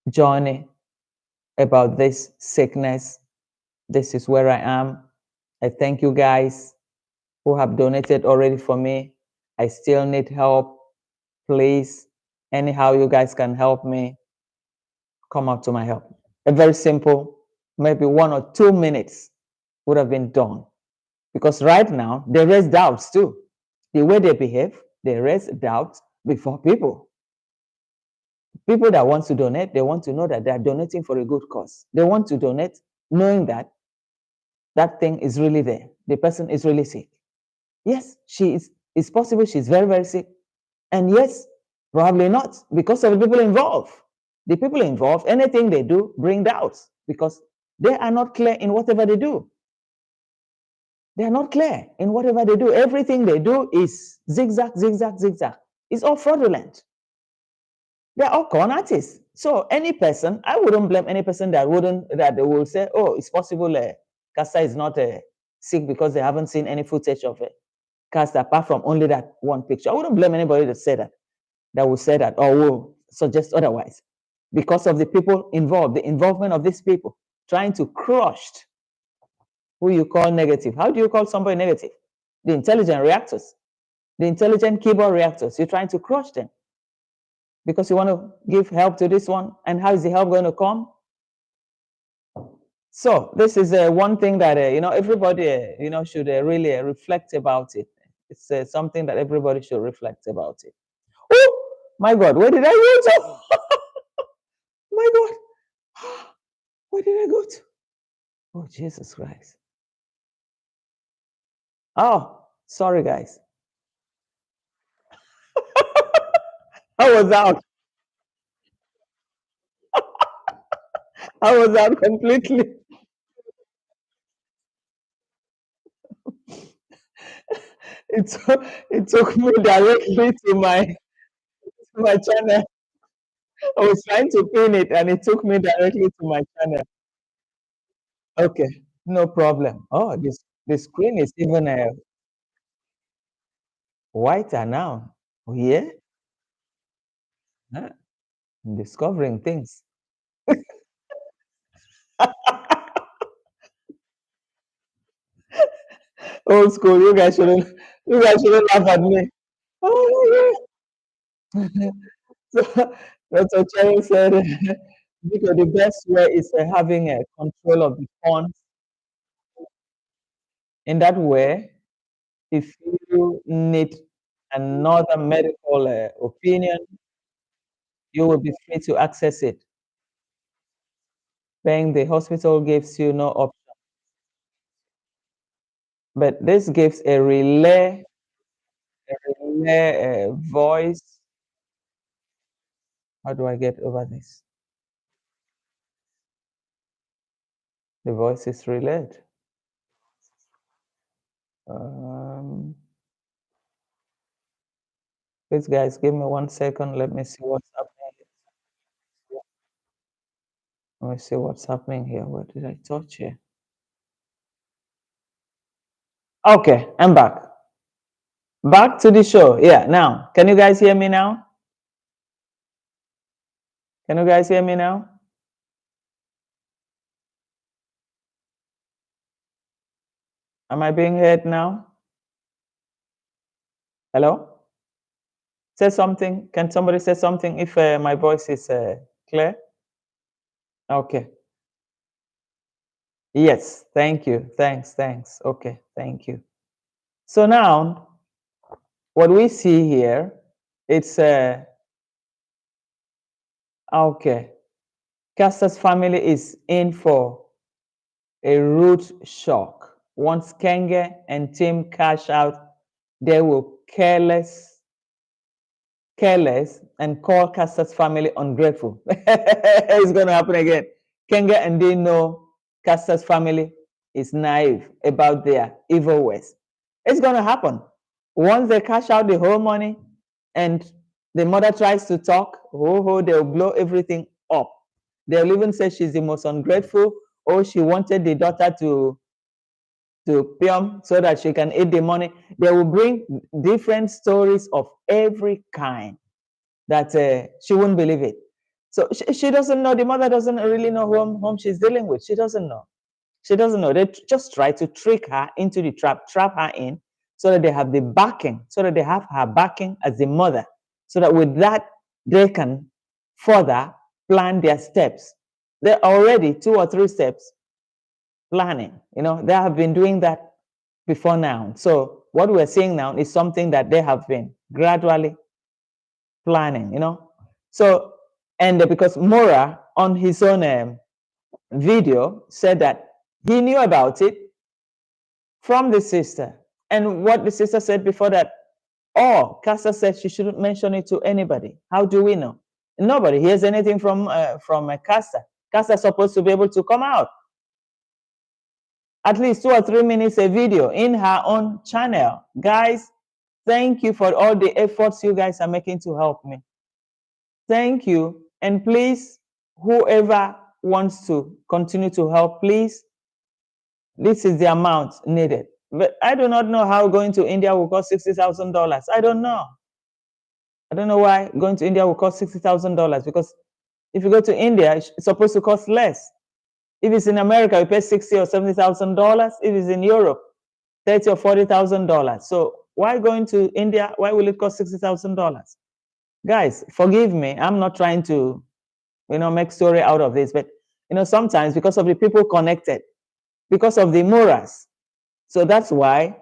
journey about this sickness. This is where I am. I thank you guys who have donated already for me. I still need help. Please, anyhow you guys can help me, come out to my help. A very simple, maybe 1 or 2 minutes would have been done. Because right now, they raise doubts too. The way they behave, they raise doubts before people. People that want to donate, they want to know that they are donating for a good cause. They want to donate knowing that that thing is really there. The person is really sick. Yes, it's possible she's very, very sick. And yes, probably not, because of the people involved. The people involved, anything they do, bring doubts because they are not clear in whatever they do. They are not clear in whatever they do. Everything they do is zigzag, zigzag, zigzag. It's all fraudulent. They're all con artists. So any person, I wouldn't blame any person that they will say, oh, it's possible Castor is not sick because they haven't seen any footage of cast apart from only that one picture. I wouldn't blame anybody that said that, that will say that or will suggest otherwise, because of the people involved, the involvement of these people trying to crush who you call negative. How do you call somebody negative? The intelligent reactors, the intelligent keyboard reactors. You're trying to crush them because you want to give help to this one. And how is the help going to come? So this is one thing that everybody should really reflect about it. It's something that everybody should reflect about it. Oh my God, where did I go to? My God, where did I go to? Oh, Jesus Christ. Oh, sorry, guys. I was out. I was out completely. It took me directly to my channel. I was trying to pin it, and it took me directly to my channel. Okay, no problem. Oh, the screen is even whiter now. Oh, yeah, huh? I'm discovering things. Old school. You guys shouldn't laugh at me. Oh, yeah. So Dr. Cherry said, because the best way is having a control of the funds. In that way, if you need another medical opinion, you will be free to access it. Paying the hospital gives you no option. But this gives a relay voice. How do I get over this? The voice is relayed. Please, guys, give me 1 second. Let me see what's happening. Let me see what's happening here. What did I touch here? Okay, I'm back. Back to the show. Yeah, now, can you guys hear me now? Can you guys hear me now? Am I being heard now? Hello? Say something. Can somebody say something if my voice is clear? Okay. Yes, thank you. Thanks. Okay, thank you. So now, what we see here, it's okay. Caster's family is in for a rude shock. Once Kenge and Tim cash out, they will careless and call Caster's family ungrateful. It's going to happen again. Kenge and they know Caster's family is naive about their evil ways. It's going to happen. Once they cash out the whole money and the mother tries to talk, they'll blow everything up. They'll even say she's the most ungrateful, or she wanted the daughter to Pyom so that she can eat the money. They will bring different stories of every kind that she wouldn't believe it. So she doesn't know. The mother doesn't really know whom she's dealing with. She doesn't know. She doesn't know. They just try to trick her into the trap her in, so that they have the backing, so that they have her backing as the mother, so that with that they can further plan their steps. They're already 2 or 3 steps planning. They have been doing that before now. So what we're seeing now is something that they have been gradually planning. So, and because Mura on his own video said that he knew about it from the sister, and what the sister said before that, Caster said she shouldn't mention it to anybody. How do we know? Nobody hears anything from Caster. Caster's supposed to be able to come out at least 2 or 3 minutes a video in her own channel. Guys, thank you for all the efforts you guys are making to help me. Thank you. And please, whoever wants to continue to help, please, this is the amount needed. But I do not know how going to India will cost $60,000. I don't know. I don't know why going to India will cost $60,000, because if you go to India, it's supposed to cost less. If it's in America, you pay $60,000 or $70,000. If it's in Europe, $30,000 or $40,000. So why going to India? Why will it cost $60,000? Guys, forgive me. I'm not trying to, make story out of this, but sometimes because of the people connected, because of the Mura'S. So that's why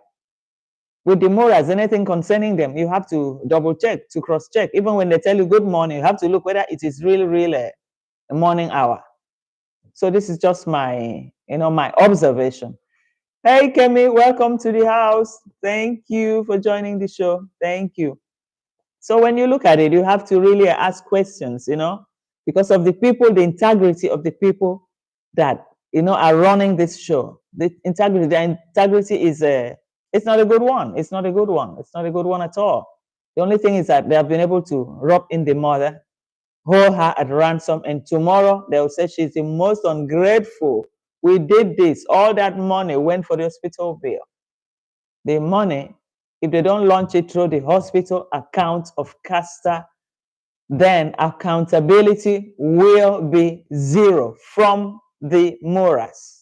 with the Mura'S, anything concerning them, you have to double check, to cross check. Even when they tell you good morning, you have to look whether it is really a morning hour. So this is just my, my observation. Hey, Kemi, welcome to the house. Thank you for joining the show. Thank you. So when you look at it, you have to really ask questions, because of the people, the integrity of the people that, are running this show. The integrity is it's not a good one. It's not a good one. It's not a good one at all. The only thing is that they have been able to rob in the mother, hold her at ransom, and tomorrow they'll say she's the most ungrateful. We did this. All that money went for the hospital bill. The money, if they don't launch it through the hospital account of CASTA, then accountability will be zero from the Mura'S.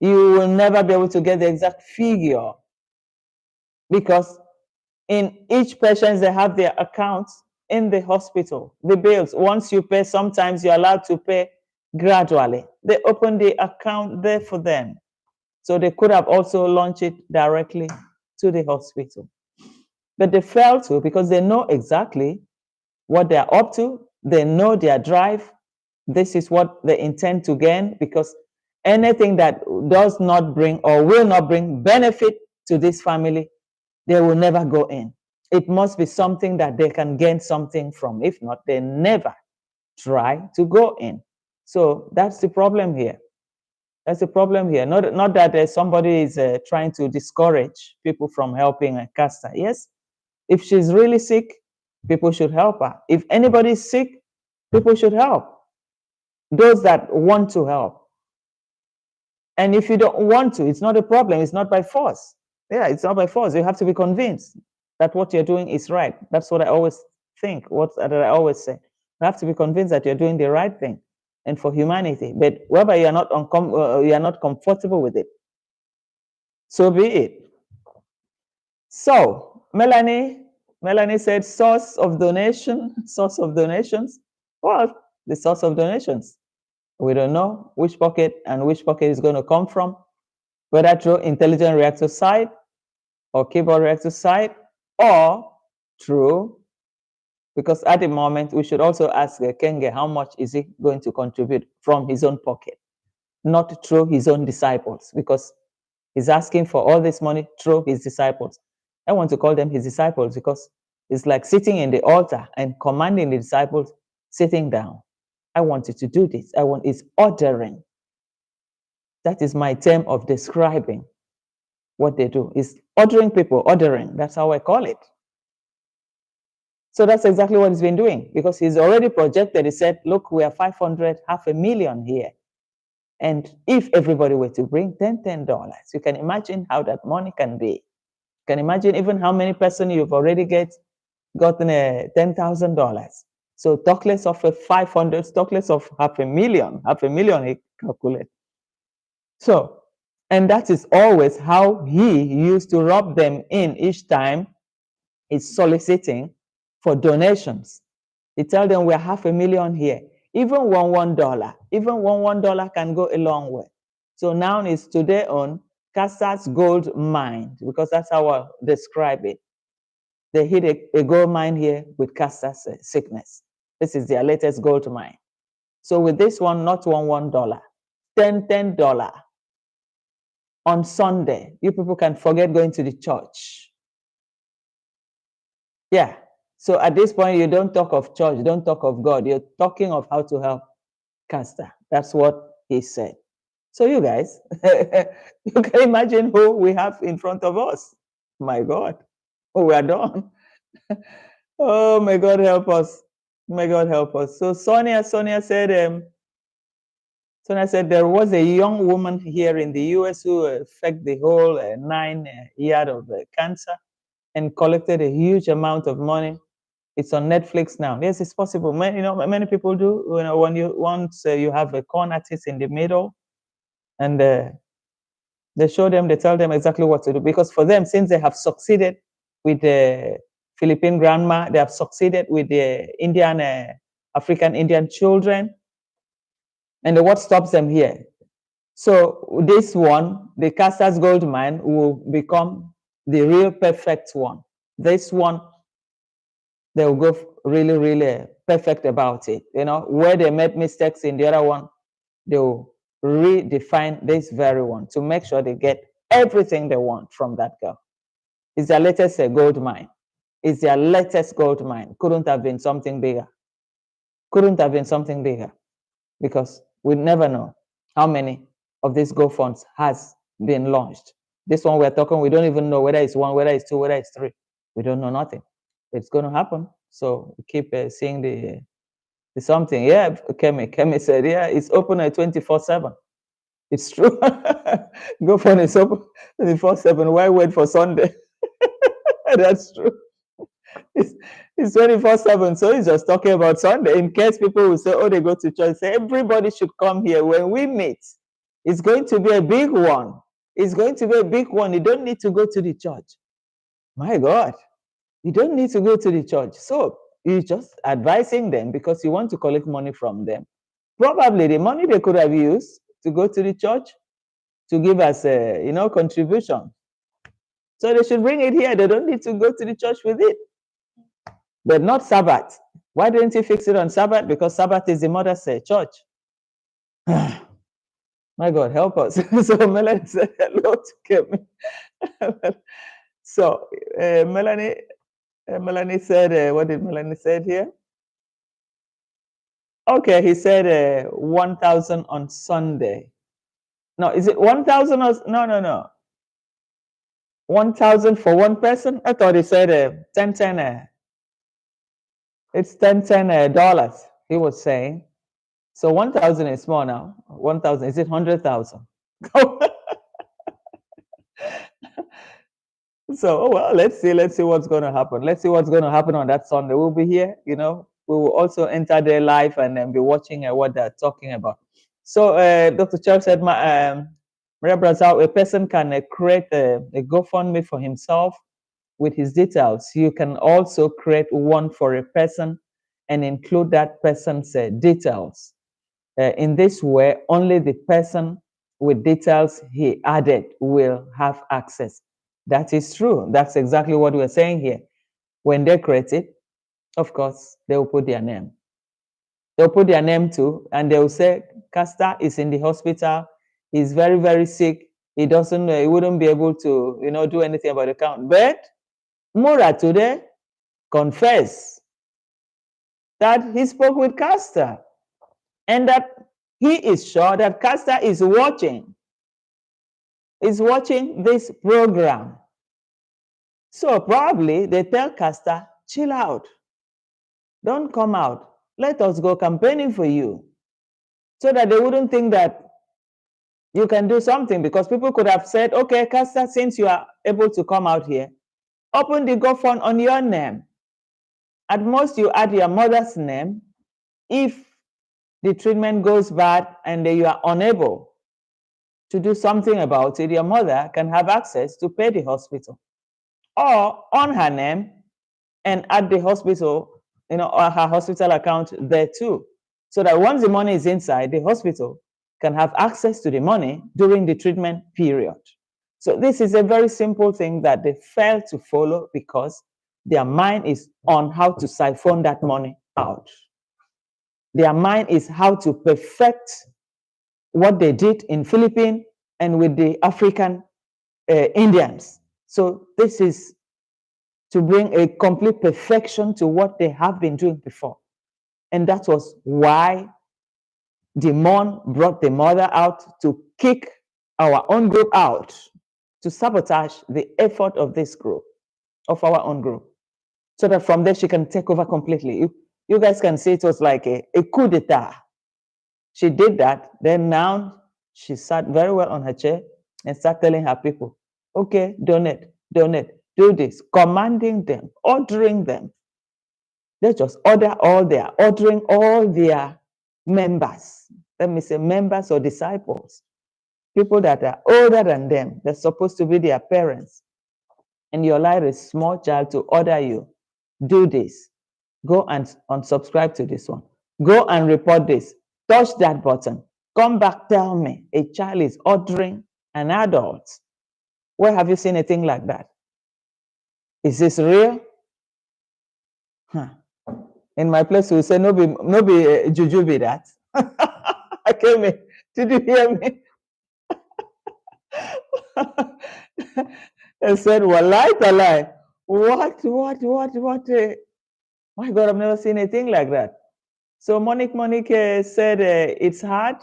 You will never be able to get the exact figure, because in each patient, they have their accounts in the hospital. The bills, once you pay, sometimes you're allowed to pay gradually. They open the account there for them. So they could have also launched it directly to the hospital. But they failed to, because they know exactly what they're up to. They know their drive. This is what they intend to gain, because anything that does not bring or will not bring benefit to this family, they will never go in. It must be something that they can gain something from. If not, they never try to go in. So that's the problem here. That's the problem here. Not that somebody is trying to discourage people from helping a caster. Yes, if she's really sick, people should help her. If anybody is sick, people should help. Those that want to help. And if you don't want to, it's not a problem. It's not by force. Yeah, it's not by force. You have to be convinced that what you're doing is right. That's what I always think, that I always say. You have to be convinced that you're doing the right thing and for humanity. But whether you are not comfortable with it, so be it. So Melanie said, source of donations. Well, the source of donations, we don't know which pocket and which pocket is going to come from, whether through intelligent reactor side or keyboard reactor side, or through, because at the moment we should also ask Kenge how much is he going to contribute from his own pocket, not through his own disciples, because he's asking for all this money through his disciples. I want to call them his disciples because it's like sitting in the altar and commanding the disciples sitting down. I want you to do this. It's ordering. That is my term of describing what they do. Is ordering people, ordering. That's how I call it. So that's exactly what he's been doing, because he's already projected. He said, look, we are 500, $500,000 here. And if everybody were to bring $10, you can imagine how that money can be. You can imagine even how many person you've already gotten $10,000. So talk less of a 500, talk less of $500,000 he calculate. So, and that is always how he used to rub them in each time he's soliciting for donations. He tell them we're $500,000 here. Even $1 can go a long way. So now it's today on Casta's Goldmine, because that's how I describe it. They hit a gold mine here with Casta's sickness. This is their latest gold mine. So with this one, not $1, $10. On Sunday, you people can forget going to the church. Yeah. So at this point, you don't talk of church, you don't talk of God. You're talking of how to help Casta. That's what he said. So you guys, you can imagine who we have in front of us. My God. Oh, we are done. Oh, may God help us. May God help us. So Sonia said, So I said there was a young woman here in the US who faked the whole 9 years of cancer and collected a huge amount of money. It's on Netflix now. Yes, it's possible. Many people do. When once you have a con artist in the middle, and they show them, they tell them exactly what to do. Because for them, since they have succeeded with the Philippine grandma, they have succeeded with the Indian, African Indian children, and what stops them here? So this one, the Casas Goldmine, will become the real perfect one. This one, they will go really, really perfect about it. Where they made mistakes in the other one, they will redefine this very one to make sure they get everything they want from that girl. It's their latest gold mine. It's their latest gold mine. Couldn't have been something bigger. Couldn't have been something bigger, because we never know how many of these gold funds has been launched. This one we're talking, we don't even know whether it's one, whether it's two, whether it's three. We don't know nothing. It's going to happen. So we keep seeing the something. Yeah, Kemi said, yeah, it's open at 24/7. It's true. GoFund is open 24/7. Why wait for Sunday? That's true. It's 24/7. So he's just talking about Sunday in case people will say, oh, they go to church. Say everybody should come here when we meet. It's going to be a big one. It's going to be a big one. You don't need to go to the church. My God, you don't need to go to the church. So you're just advising them because you want to collect money from them. Probably the money they could have used to go to the church to give us a contribution. So they should bring it here. They don't need to go to the church with it. But not Sabbath. Why didn't you fix it on Sabbath? Because Sabbath is the mother's church. My God, help us. So Melanie said hello to Kemi. So Melanie said, what did Melanie say here? Okay, he said 1,000 on Sunday. No, is it 1,000 or no? 1,000 for one person? I thought he said 10. It's $10. He was saying. So 1,000 is small now. 1,000, is it 100,000? So, well, let's see what's going to happen. Let's see what's going to happen on that Sunday. We'll be here, we will also enter their live and then be watching what they're talking about. So, Dr. Charles said, Maria Brazil, a person can create a GoFundMe for himself with his details. You can also create one for a person and include that person's details. In this way, only the person with details he added will have access. That is true. That's exactly what we're saying here. When they create it, of course, they will put their name. They'll put their name too, and they will say, Castor is in the hospital. He's very, very sick. He wouldn't be able to, do anything about the account. But Mura today confessed that he spoke with Castor and that he is sure that Castor is watching this program. So probably they tell Castor, chill out. Don't come out. Let us go campaigning for you. So that they wouldn't think that you can do something, because people could have said, okay, Castor, since you are able to come out here, open the GoFund on your name. At most, you add your mother's name. If the treatment goes bad and you are unable to do something about it, your mother can have access to pay the hospital. Or on her name and at the hospital, or her hospital account there too. So that once the money is inside, the hospital can have access to the money during the treatment period. So this is a very simple thing that they fail to follow because their mind is on how to siphon that money out. Their mind is how to perfect what they did in Philippines and with the African Indians. So this is to bring a complete perfection to what they have been doing before. And that was why Demon brought the mother out to kick our own group out, to sabotage the effort of this group, of our own group, so that from there she can take over completely. You guys can see it was like a coup d'etat. She did that. Then now she sat very well on her chair and started telling her people, okay, donate, donate, do this, commanding them, ordering them. They just order all their, ordering all their members. Let me say members or disciples, people that are older than them. They're supposed to be their parents. And you allow a small child to order you, do this, go and unsubscribe to this one, go and report this, touch that button, come back, tell me. A child is ordering an adult. Where have you seen a thing like that? Is this real? Huh. In my place, we say, no be juju be that. I came in. Did you hear me? I said, walai talai. What? My God, I've never seen a thing like that. So Monique said, it's hard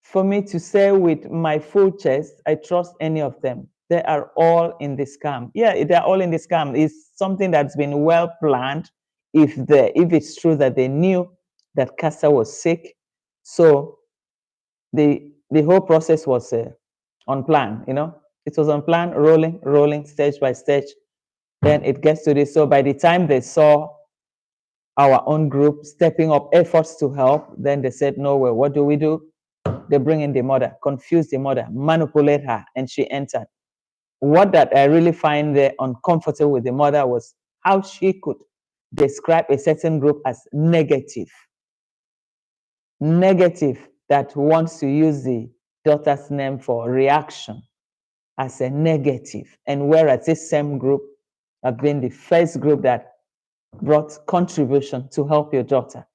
for me to say with my full chest, I trust any of them. They are all in the scam. Yeah, they're all in the scam. It's something that's been well planned. If it's true that they knew that Casa was sick, so the whole process was on plan. It was on plan, rolling, stage by stage. Then it gets to this. So by the time they saw our own group stepping up efforts to help, then they said, no way, what do? They bring in the mother, confuse the mother, manipulate her, and she entered. What that I really find there uncomfortable with the mother was how she could describe a certain group as negative, that wants to use the daughter's name for reaction as a negative. And whereas this same group have been the first group that brought contribution to help your daughter.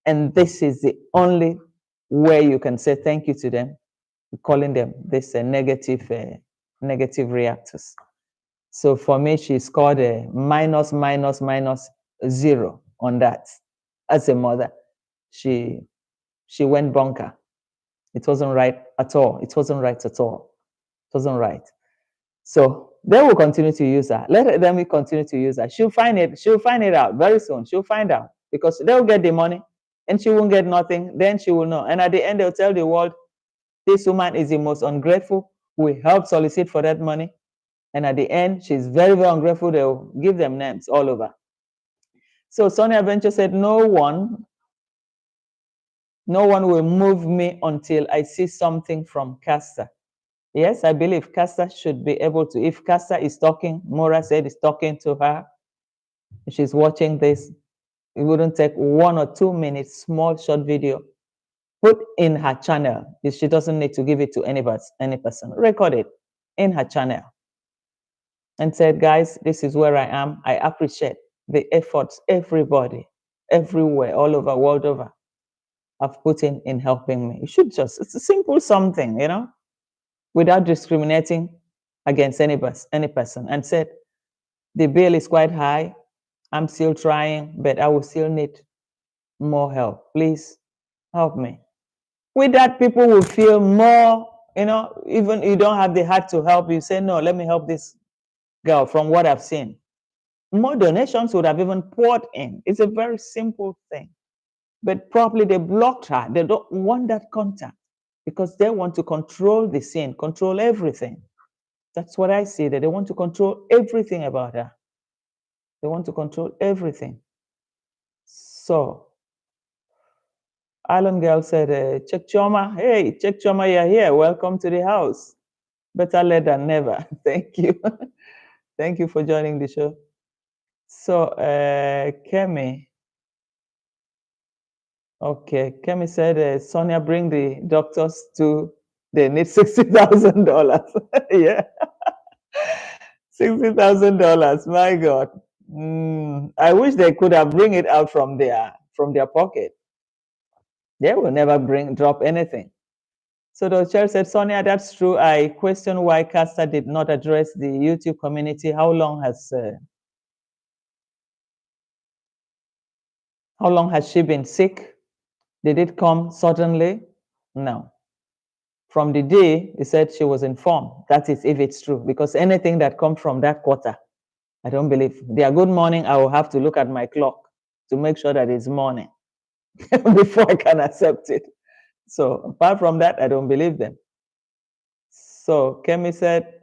And this is the only way you can say thank you to them, calling them this negative reactors. So for me, she scored a minus 0 on that. As a mother, she went bunker. It wasn't right at all. It wasn't right. So they will continue to use her. Let them continue to use her. She'll find it out very soon. She'll find out because they'll get the money and she won't get nothing. Then she will know. And at the end, they'll tell the world, this woman is the most ungrateful. We helped solicit for that money. And at the end, she's very, very ungrateful. They'll give them names all over. So Sonia Venture said, no one will move me until I see something from Casa. Yes, I believe Casa should be able to. If Casa is talking, Mura said is talking to her, she's watching this, it wouldn't take 1 or 2 minutes, small short video, put in her channel. She doesn't need to give it to any person. Record it in her channel and said, guys, this is where I am. I appreciate the efforts everybody, everywhere, all over, world over, have put in helping me. You should it's a simple something, without discriminating against any person, and said, the bill is quite high. I'm still trying, but I will still need more help. Please help me. With that, people will feel more, even you don't have the heart to help, you say, no, let me help this girl from what I've seen. More donations would have even poured in. It's a very simple thing. But probably they blocked her. They don't want that contact because they want to control the scene, control everything. That's what I see, that they want to control everything about her. They want to control everything. So, Island Girl said, Check Choma, hey, Check Choma, you're here. Welcome to the house. Better late than never. Thank you. Thank you for joining the show. So, Kemi. Okay, Kemi said, Sonia, bring the doctors to, they need $60,000. Yeah. $60,000, my God. I wish they could have bring it out from their pocket. They will never drop anything. So the chair said, Sonia, that's true. I question why Casa did not address the YouTube community. How long has she been sick? Did it come suddenly? No. From the day he said she was informed, that is if it's true, because anything that comes from that quarter, I don't believe. Their good morning, I will have to look at my clock to make sure that it's morning before I can accept it. So apart from that, I don't believe them. So Kemi said,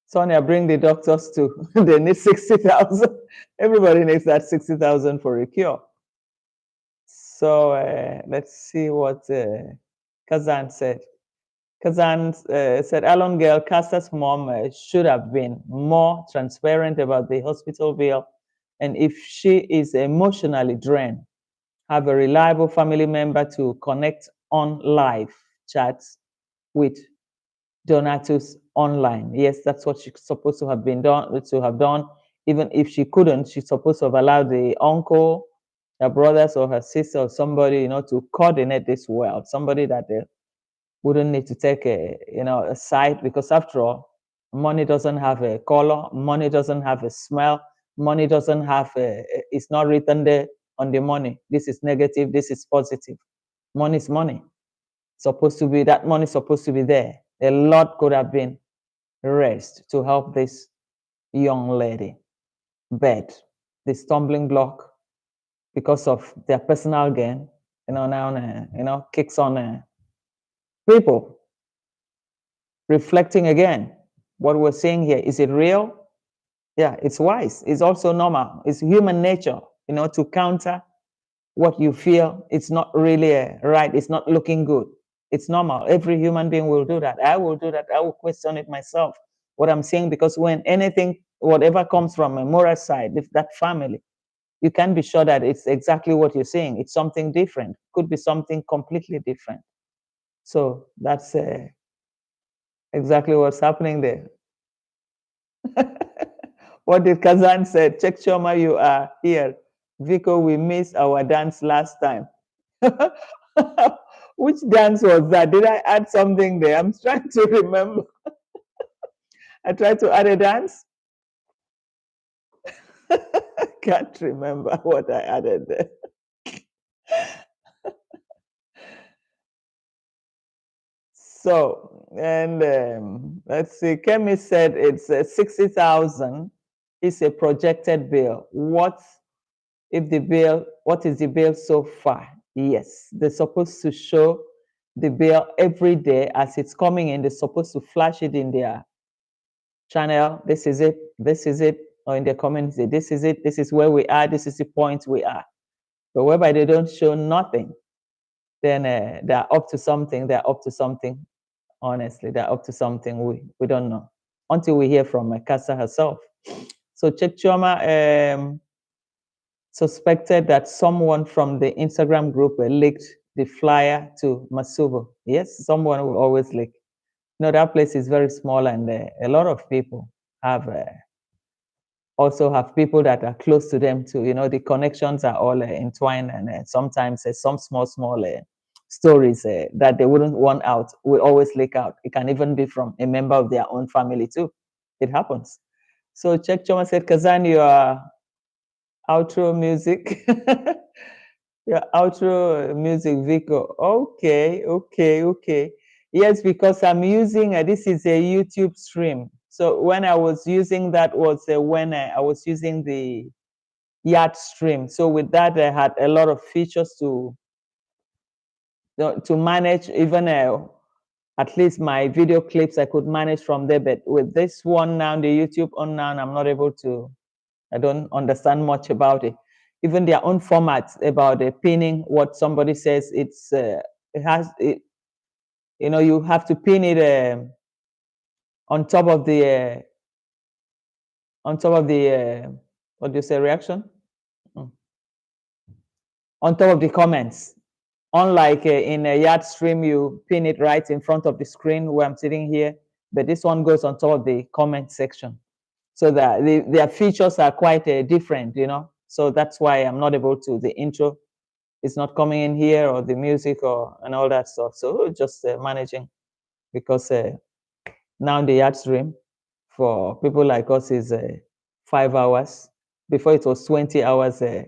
Sonia, bring the doctors too. They need 60,000. Everybody needs that 60,000 for a cure. So let's see what Kazan said. Kazan said, Alon Girl, Casta's mom should have been more transparent about the hospital bill. And if she is emotionally drained, have a reliable family member to connect on live chats with Donatus online. Yes, that's what she's supposed to have been done to have done. Even if she couldn't, she's supposed to have allowed the uncle, her brothers or her sister or somebody, to coordinate this well. Somebody that they wouldn't need to take a side, because after all, money doesn't have a color, money doesn't have a smell, money doesn't have it's not written there on the money. This is negative, this is positive. Money is money. Supposed to be, that money supposed to be there. A lot could have been raised to help this young lady. But the stumbling block, because of their personal gain, now kicks on people. Reflecting again, what we're saying here, is it real? Yeah, it's wise. It's also normal. It's human nature, to counter what you feel it's not really right. It's not looking good. It's normal. Every human being will do that. I will do that. I will question it myself, what I'm saying, because when anything, whatever comes from a moral side, if that family, you can be sure that it's exactly what you're saying. It's something different. Could be something completely different. So that's exactly what's happening there. What did Kazan said? Check Choma, you are here. Vico, we missed our dance last time. Which dance was that? Did I add something there? I'm trying to remember. I tried to add a dance. Can't remember what I added there. So, and let's see, Kemi said it's 60,000 is a projected bill. What is the bill so far? Yes, they're supposed to show the bill every day as it's coming in. They're supposed to flash it in their channel. This is it, or in the comments, this is it, this is where we are, this is the point we are. But whereby they don't show nothing, then they're up to something. Honestly, they're up to something. We don't know until we hear from Casa herself. So Chekchoma suspected that someone from the Instagram group leaked the flyer to Masubo. Yes, someone will always leak. That place is very small, and a lot of people have also have people that are close to them too. The connections are all entwined, and sometimes some small stories that they wouldn't want out will always leak out. It can even be from a member of their own family too. It happens. So Chek Choma said, Kazan, your outro music. Your outro music, Vico. Okay. Yes, because I'm using, this is a YouTube stream. So when I was using that was when I was using the Yacht stream. So with that, I had a lot of features to manage, even at least my video clips I could manage from there. But with this one now, the YouTube on now, I'm not able to, I don't understand much about it. Even their own formats about pinning what somebody says, it has it. You have to pin it on top of the what do you say, reaction? On top of the comments. Unlike in a Yard stream, you pin it right in front of the screen where I'm sitting here, but this one goes on top of the comment section. So that their features are quite different, So that's why I'm not able to, the intro is not coming in here, or the music and all that stuff. So just managing, because now the Yard stream for people like us is 5 hours. Before it was 20 hours a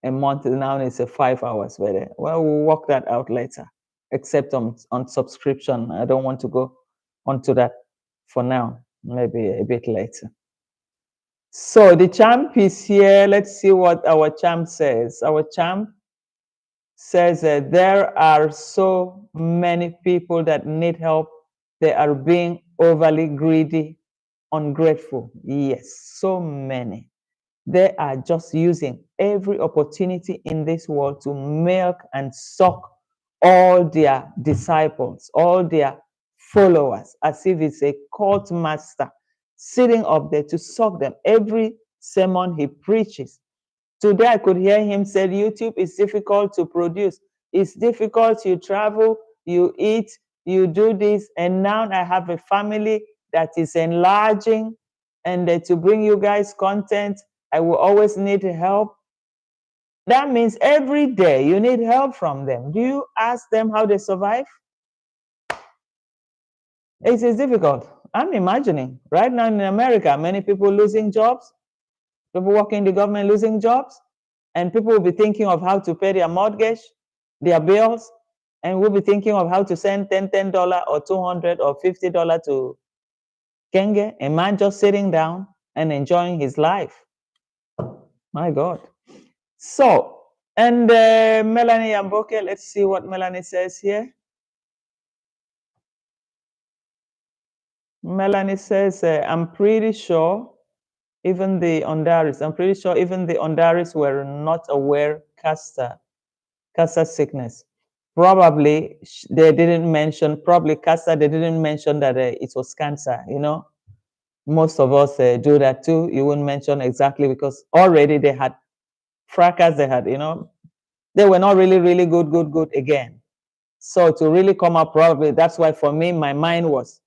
month. Now it's 5 hours. But we'll work that out later. Except on subscription, I don't want to go onto that for now. Maybe a bit later. So the champ is here. Let's see what our champ says. Our champ says there are so many people that need help. They are being overly greedy, ungrateful. Yes, so many. They are just using every opportunity in this world to milk and suck all their disciples, all their followers, as if it's a cult master sitting up there to suck them. Every sermon he preaches. Today I could hear him say YouTube is difficult to produce. It's difficult. You travel, you eat, you do this. And now I have a family that is enlarging, and to bring you guys content, I will always need help. That means every day you need help from them. Do you ask them how they survive? It is difficult. I'm imagining right now in America, many people losing jobs, people working in the government losing jobs, and people will be thinking of how to pay their mortgage, their bills, and we'll be thinking of how to send $10 or $200 or $50 to Kenge, a man just sitting down and enjoying his life. My God. So, and Melanie Yamboke, let's see what Melanie says here. Melanie says, I'm pretty sure even the Ondaris were not aware cancer sickness. Probably they didn't mention, cancer, they didn't mention that it was cancer, you know. Most of us do that too. You wouldn't mention exactly because already they had fracas, they had, you know, they were not really good again. So to really come up, probably that's why for me, my mind was,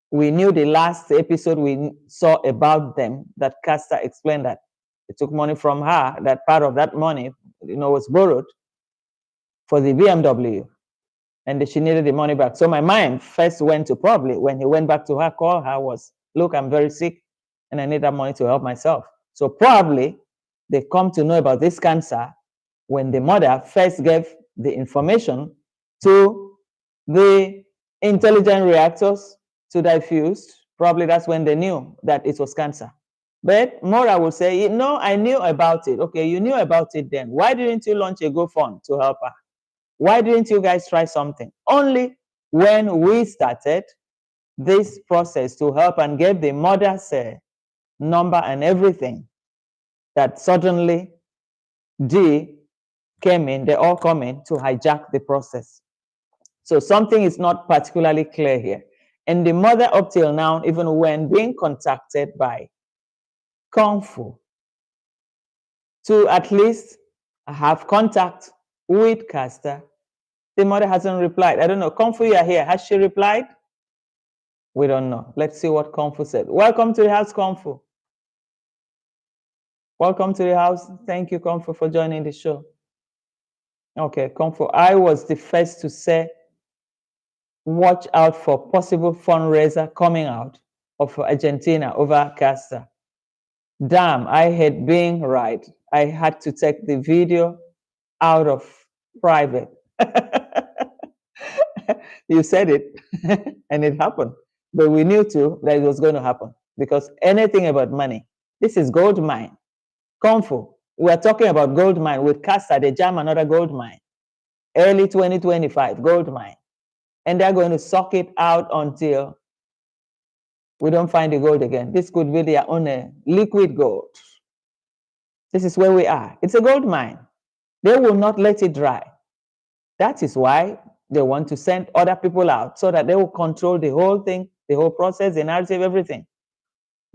we knew the last episode we saw about them that Castor explained that they took money from her, that part of that money, you know, was borrowed for the BMW, and she needed the money back. So my mind first went to probably when he went back to her, call her was, look, I'm very sick and I need that money to help myself. So probably they come to know about this cancer when the mother first gave the information to the intelligent reactors to diffuse. Probably that's when they knew that it was cancer. But Mora will say, no, I knew about it. Okay, you knew about it then. Why didn't you launch a GoFund to help her? Why didn't you guys try something? Only when we started this process to help and gave the mother's number and everything, that suddenly D came in, they all come in to hijack the process. So something is not particularly clear here. And the mother up till now, even when being contacted by Kung Fu to at least have contact with Castor, the mother hasn't replied. I don't know. Kung Fu, you are here. Has she replied? We don't know. Let's see what Kung Fu said. Welcome to the house, Kung Fu. Welcome to the house. Thank you, Kung Fu, for joining the show. Okay, Kung Fu. I was the first to say, watch out for possible fundraiser coming out of Argentina over Castor. Damn, I had been right. I had to take the video out of private. You said it, and it happened. But we knew too that it was going to happen because anything about money. This is Goldmine. Kung Fu. We're talking about Goldmine with Castor, they jam another Goldmine. Early 2025, Goldmine. And they're going to suck it out until we don't find the gold again. This could be their own liquid gold. This is where we are. It's a gold mine. They will not let it dry. That is why they want to send other people out so that they will control the whole thing, the whole process, the narrative, everything.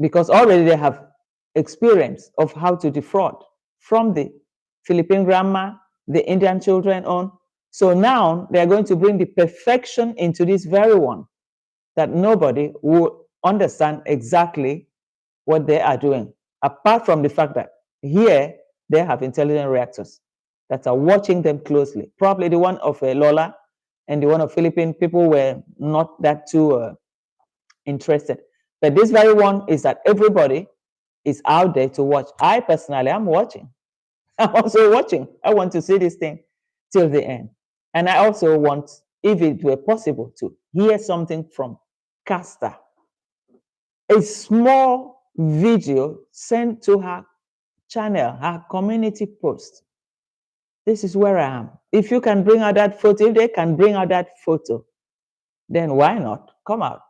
Because already they have experience of how to defraud from the Philippine grandma, the Indian children on. So now they're going to bring the perfection into this very one that nobody will understand exactly what they are doing, apart from the fact that here they have intelligent reactors that are watching them closely. Probably the one of Lola and the one of Philippine people were not that too interested. But this very one is that everybody is out there to watch. I personally am watching. I'm also watching. I want to see this thing till the end. And I also want, if it were possible, to hear something from Castor. A small video sent to her channel, her community post, This is where I am. If you can bring out that photo, if they can bring out that photo, then why not come out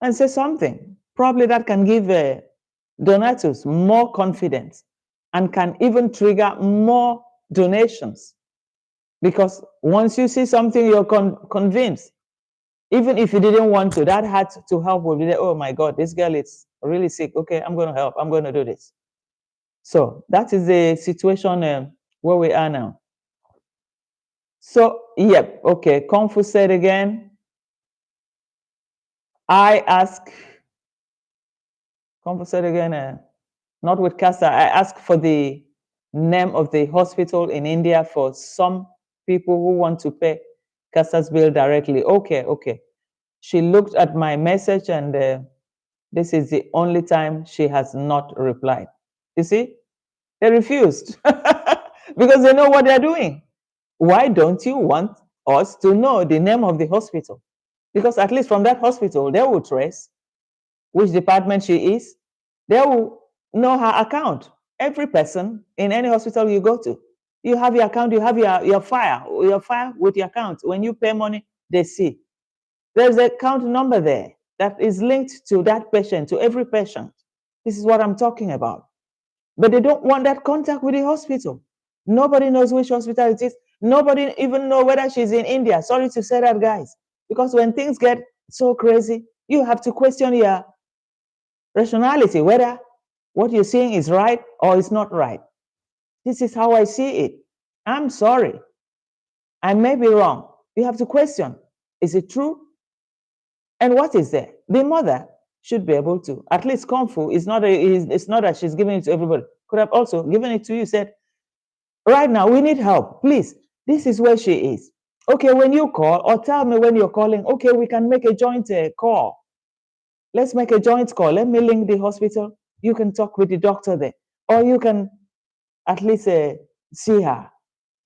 and say something? Probably that can give donors more confidence and can even trigger more donations. Because once you see something, you're convinced. Even if you didn't want to, that had to help with it. Oh my God, this girl is really sick. Okay, I'm going to help. I'm going to do this. So that is the situation where we are now. So, yep, okay. Kung Fu said again, I ask, Kung Fu said again, not with CASA, I ask for the name of the hospital in India for some people who want to pay CASA's bill directly. Okay, okay. She looked at my message and this is the only time she has not replied. You see, they refused because they know what they're doing. Why don't you want us to know the name of the hospital? Because at least from that hospital, they will trace which department she is. They will know her account. Every person in any hospital you go to, you have your account, you have your file with your account. When you pay money, they see. There's a account number there that is linked to that patient, to every patient. This is what I'm talking about. But they don't want that contact with the hospital. Nobody knows which hospital it is. Nobody even know whether she's in India. Sorry to say that, guys. Because when things get so crazy, you have to question your rationality, whether what you're seeing is right or is not right. This is how I see it. I'm sorry. I may be wrong. You have to question, is it true? And what is there? The mother should be able to. At least Kung Fu is not it's not that she's giving it to everybody. Could have also given it to you, said, right now we need help. Please, this is where she is. Okay, when you call, or tell me when you're calling, okay, we can make a joint call. Let's make a joint call. Let me link the hospital. You can talk with the doctor there. Or you can at least see her.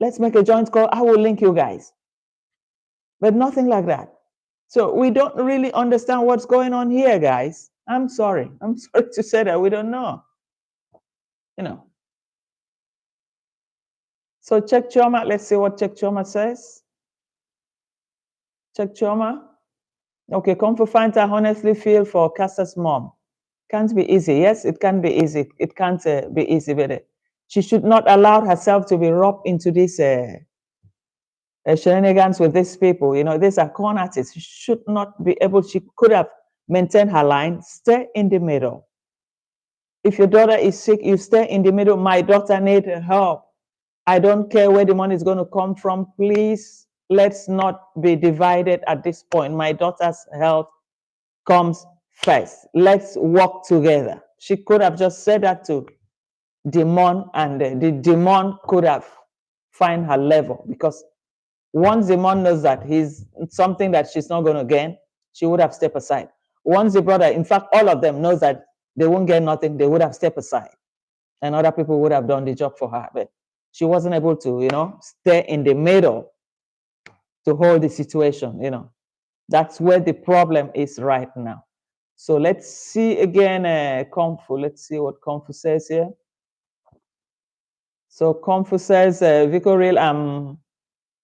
Let's make a joint call. I will link you guys. But nothing like that. So we don't really understand what's going on here, guys. I'm sorry. I'm sorry to say that we don't know. You know. So check Choma. Let's see what check Choma says. Check Choma. Okay, Kung Fu Fighter honestly feel for Casa's mom. Can't be easy. Yes, it can be easy. It can't be easy, but she should not allow herself to be robbed into this shenanigans with these people. You know, these are con artists. She should not be able, she could have maintained her line. Stay in the middle. If your daughter is sick, you stay in the middle. My daughter needs help. I don't care where the money is going to come from. Please, let's not be divided at this point. My daughter's health comes first. Let's work together. She could have just said that to Demon, and the Demon could have find her level, because once Demon knows that he's something that she's not going to gain, she would have stepped aside. Once the brother, in fact, all of them knows that they won't get nothing, they would have stepped aside, and other people would have done the job for her. But she wasn't able to, stay in the middle to hold the situation. That's where the problem is right now. So let's see again, Kung Fu. Let's see what Kung Fu says here. So Kung Fu says, Vico Real, I'm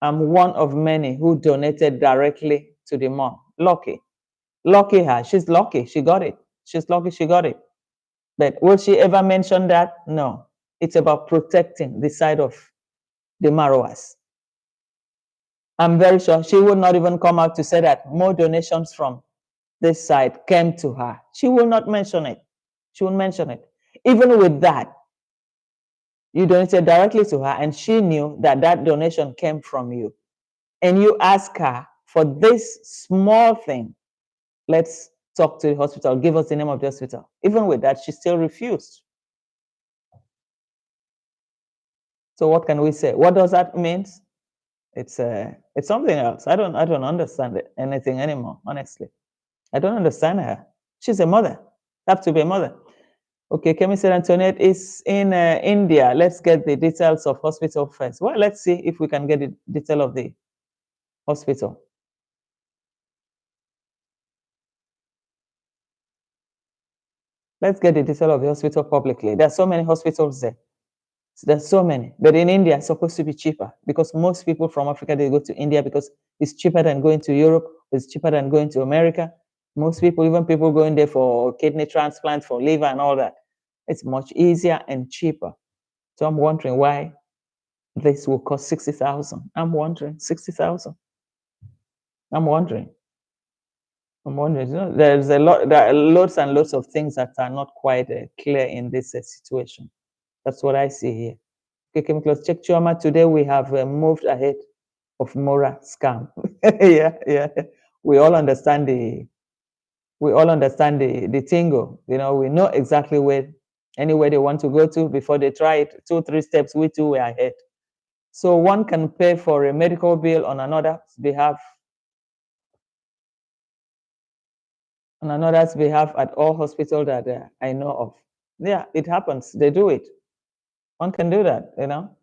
one of many who donated directly to the mom. Lucky. Lucky her. She's lucky. She got it. She's lucky she got it. But will she ever mention that? No. It's about protecting the side of the Mura'S. I'm very sure she would not even come out to say that more donations from this side came to her. She will not mention it. She won't mention it. Even with that, you donated directly to her and she knew that that donation came from you. And you ask her for this small thing, let's talk to the hospital, give us the name of the hospital. Even with that, she still refused. So what can we say? What does that mean? It's something else. I don't understand anything anymore, honestly. I don't understand her. She's a mother. Have to be a mother. Okay, Kemi said Antoinette is in India. Let's get the details of hospital first. Well, let's see if we can get the detail of the hospital. Let's get the detail of the hospital publicly. There are so many hospitals there. There's so many. But in India, it's supposed to be cheaper because most people from Africa, they go to India because it's cheaper than going to Europe. It's cheaper than going to America. Most people, even people going there for kidney transplant, for liver and all that, it's much easier and cheaper. So I'm wondering why this will cost 60,000. I'm wondering, 60,000. I'm wondering. You know, there's a lot, there are lots and lots of things that are not quite clear in this situation. That's what I see here. Okay, chemicals. Check Chioma. Today we have moved ahead of Mura'S scam. yeah. We all understand the tingo. You know, we know exactly where anywhere they want to go to before they try it. 2-3 steps, we too were ahead. So one can pay for a medical bill on another's behalf at all hospitals that I know of. Yeah, it happens. They do it. One can do that, you know.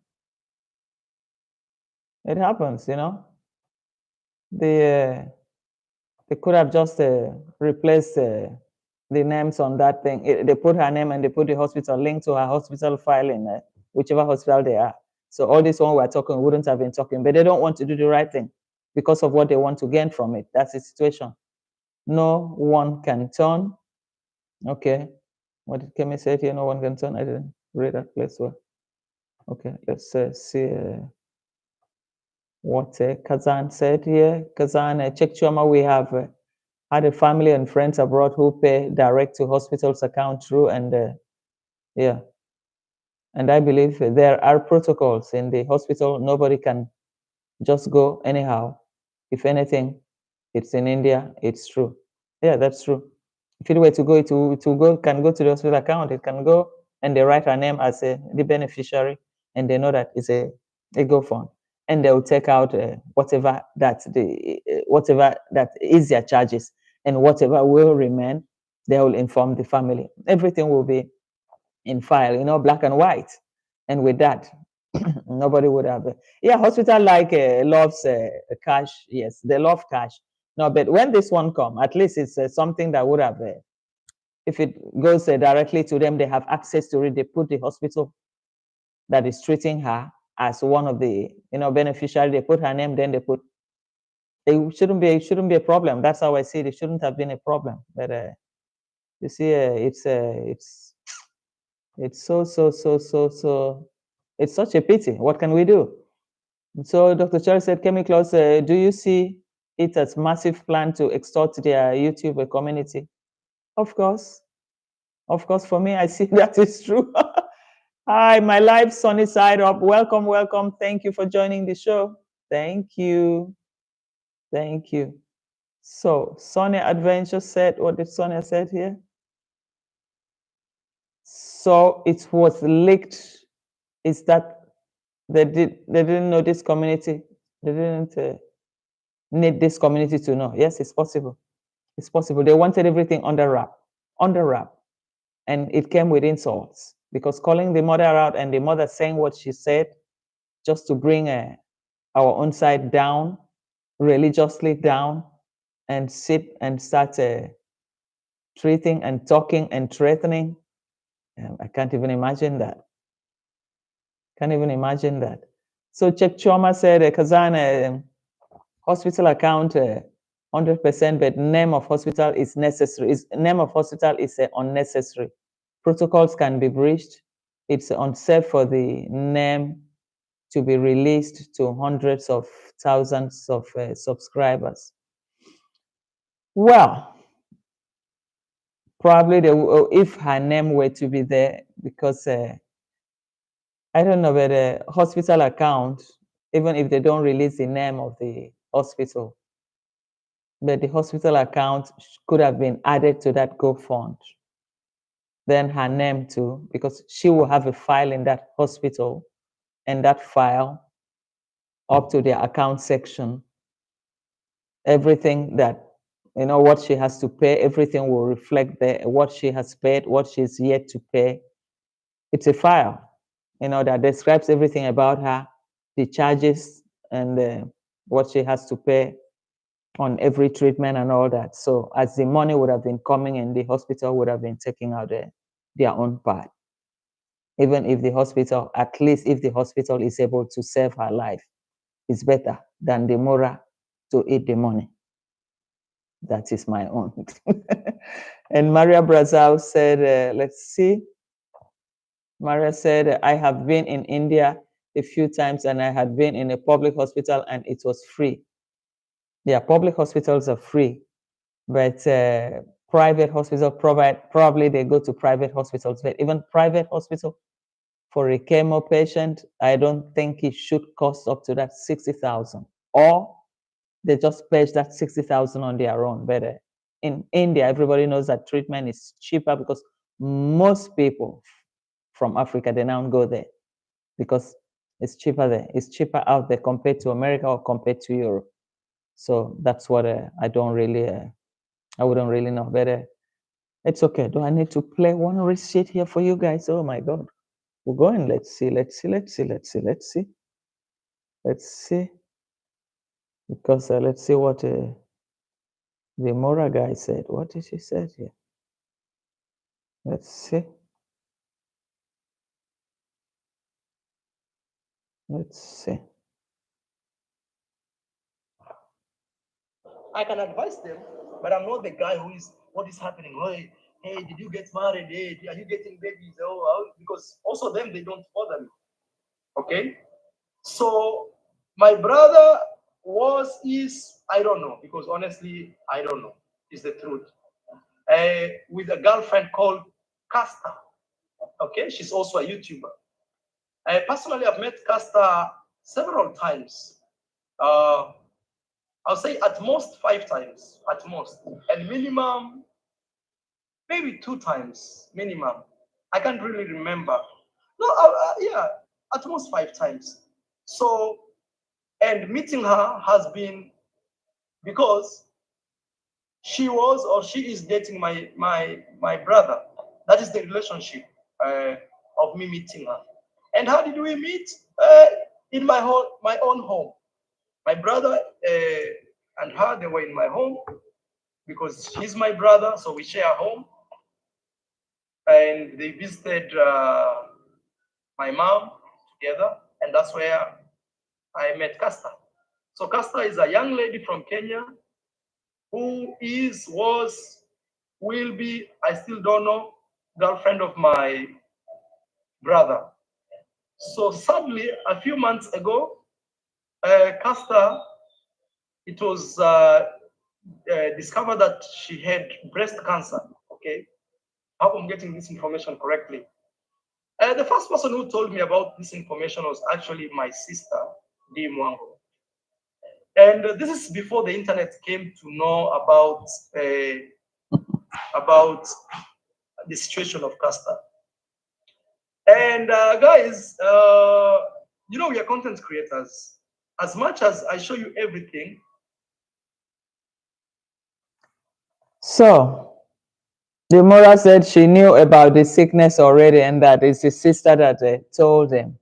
It happens, you know. They could have just replaced the names on that thing. They put her name and they put the hospital link to her hospital file in whichever hospital they are. So all this one we're talking wouldn't have been talking, but they don't want to do the right thing because of what they want to gain from it. That's the situation. No one can turn. Okay. What did Kemi say here? No one can turn. I didn't read that place well. Okay, let's see what Kazan said here. Kazan, check Choma, we have had a family and friends abroad who pay direct to hospital's account through, and yeah. And I believe there are protocols in the hospital. Nobody can just go anyhow. If anything, it's in India, it's true. Yeah, that's true. If it were to go, can go to the hospital account. It can go and they write her name as the beneficiary, and they know that it's a go fund, and they will take out whatever that is their charges, and whatever will remain, they will inform the family. Everything will be in file, you know, black and white, and with that, nobody would have. Yeah, hospital like loves cash. Yes, they love cash. No, but when this one come, at least it's something that would have. If it goes directly to them, they have access to it. They put the hospital that is treating her as one of the beneficiary. They put her name, then they put. It shouldn't be a problem. That's how I see it. It shouldn't have been a problem. But you see, it's so. It's such a pity. What can we do? So Dr. Charles said, Chemicals, do you see it as massive plan to extort their YouTube community? Of course. Of course, for me, I see that is true. Hi, my live sunny side up. Welcome, welcome. Thank you for joining the show. Thank you. Thank you. So Sonia Adventure said, what did Sonia said here? So it was leaked. Is that they didn't know this community? They didn't need this community to know. Yes, it's possible. It's possible. They wanted everything under wrap. And it came with insults because calling the mother out and the mother saying what she said just to bring our own side down, religiously down, and sit and start treating and talking and threatening. I can't even imagine that. Can't even imagine that. So Chek Choma said, Kazan, hospital account 100%, but name of hospital is necessary. Name of hospital is unnecessary. Protocols can be breached. It's unsafe for the name to be released to hundreds of thousands of subscribers. Well, probably if her name were to be there, because I don't know, but the hospital account, even if they don't release the name of the hospital, but the hospital account could have been added to that GoFund. Then her name too, because she will have a file in that hospital, and that file up to the account section, everything that, what she has to pay, everything will reflect there, what she has paid, what she's yet to pay. It's a file, that describes everything about her, the charges, and what she has to pay on every treatment and all that. So as the money would have been coming in, the hospital would have been taking out their own part. Even if the hospital, at least if the hospital is able to save her life, it's better than the Mura to eat the money. That is my own. And Maria Brazil said, let's see. Maria said, I have been in India a few times and I had been in a public hospital and it was free. Yeah, public hospitals are free, but private hospitals probably they go to private hospitals, but even private hospital for a chemo patient, I don't think it should cost up to that 60,000, or they just pay that 60,000 on their own. But in India, everybody knows that treatment is cheaper because most people from Africa, they now go there because it's cheaper there. It's cheaper out there compared to America or compared to Europe. So that's what I don't really, I wouldn't really know. But it's okay. Do I need to play one receipt here for you guys? Oh my God. We're going. Let's see. Let's see. Let's see. Let's see. Let's see. Let's see. Because let's see what the Mora guy said. What did he say here? Let's see. Let's see. I can advise them, but I'm not the guy who is what is happening. Hey, did you get married? Hey, are you getting babies? Because also them they don't bother me. Okay, so my brother is I don't know because honestly I don't know. Is the truth. With a girlfriend called Casta. Okay, she's also a YouTuber. Personally, I've met Casta several times. I'll say at most 5 times, at most, and minimum maybe 2 times, minimum. I can't really remember. No, yeah, at most 5 times. So, and meeting her has been because she was or she is dating my brother. That is the relationship of me meeting her. And how did we meet? In my own home. My brother and her, they were in my home because he's my brother, so we share a home. And they visited my mom together, and that's where I met Casta. So Casta is a young lady from Kenya who will be, I still don't know, girlfriend of my brother. So sadly, a few months ago, Casta, it was discovered that she had breast cancer. Okay, I hope I'm getting this information correctly. The first person who told me about this information was actually my sister, Di Mwango. And this is before the internet came to know about the situation of Casta. And guys, we are content creators. As much as I show you everything. So, Demora said she knew about the sickness already and that it's his sister that told him.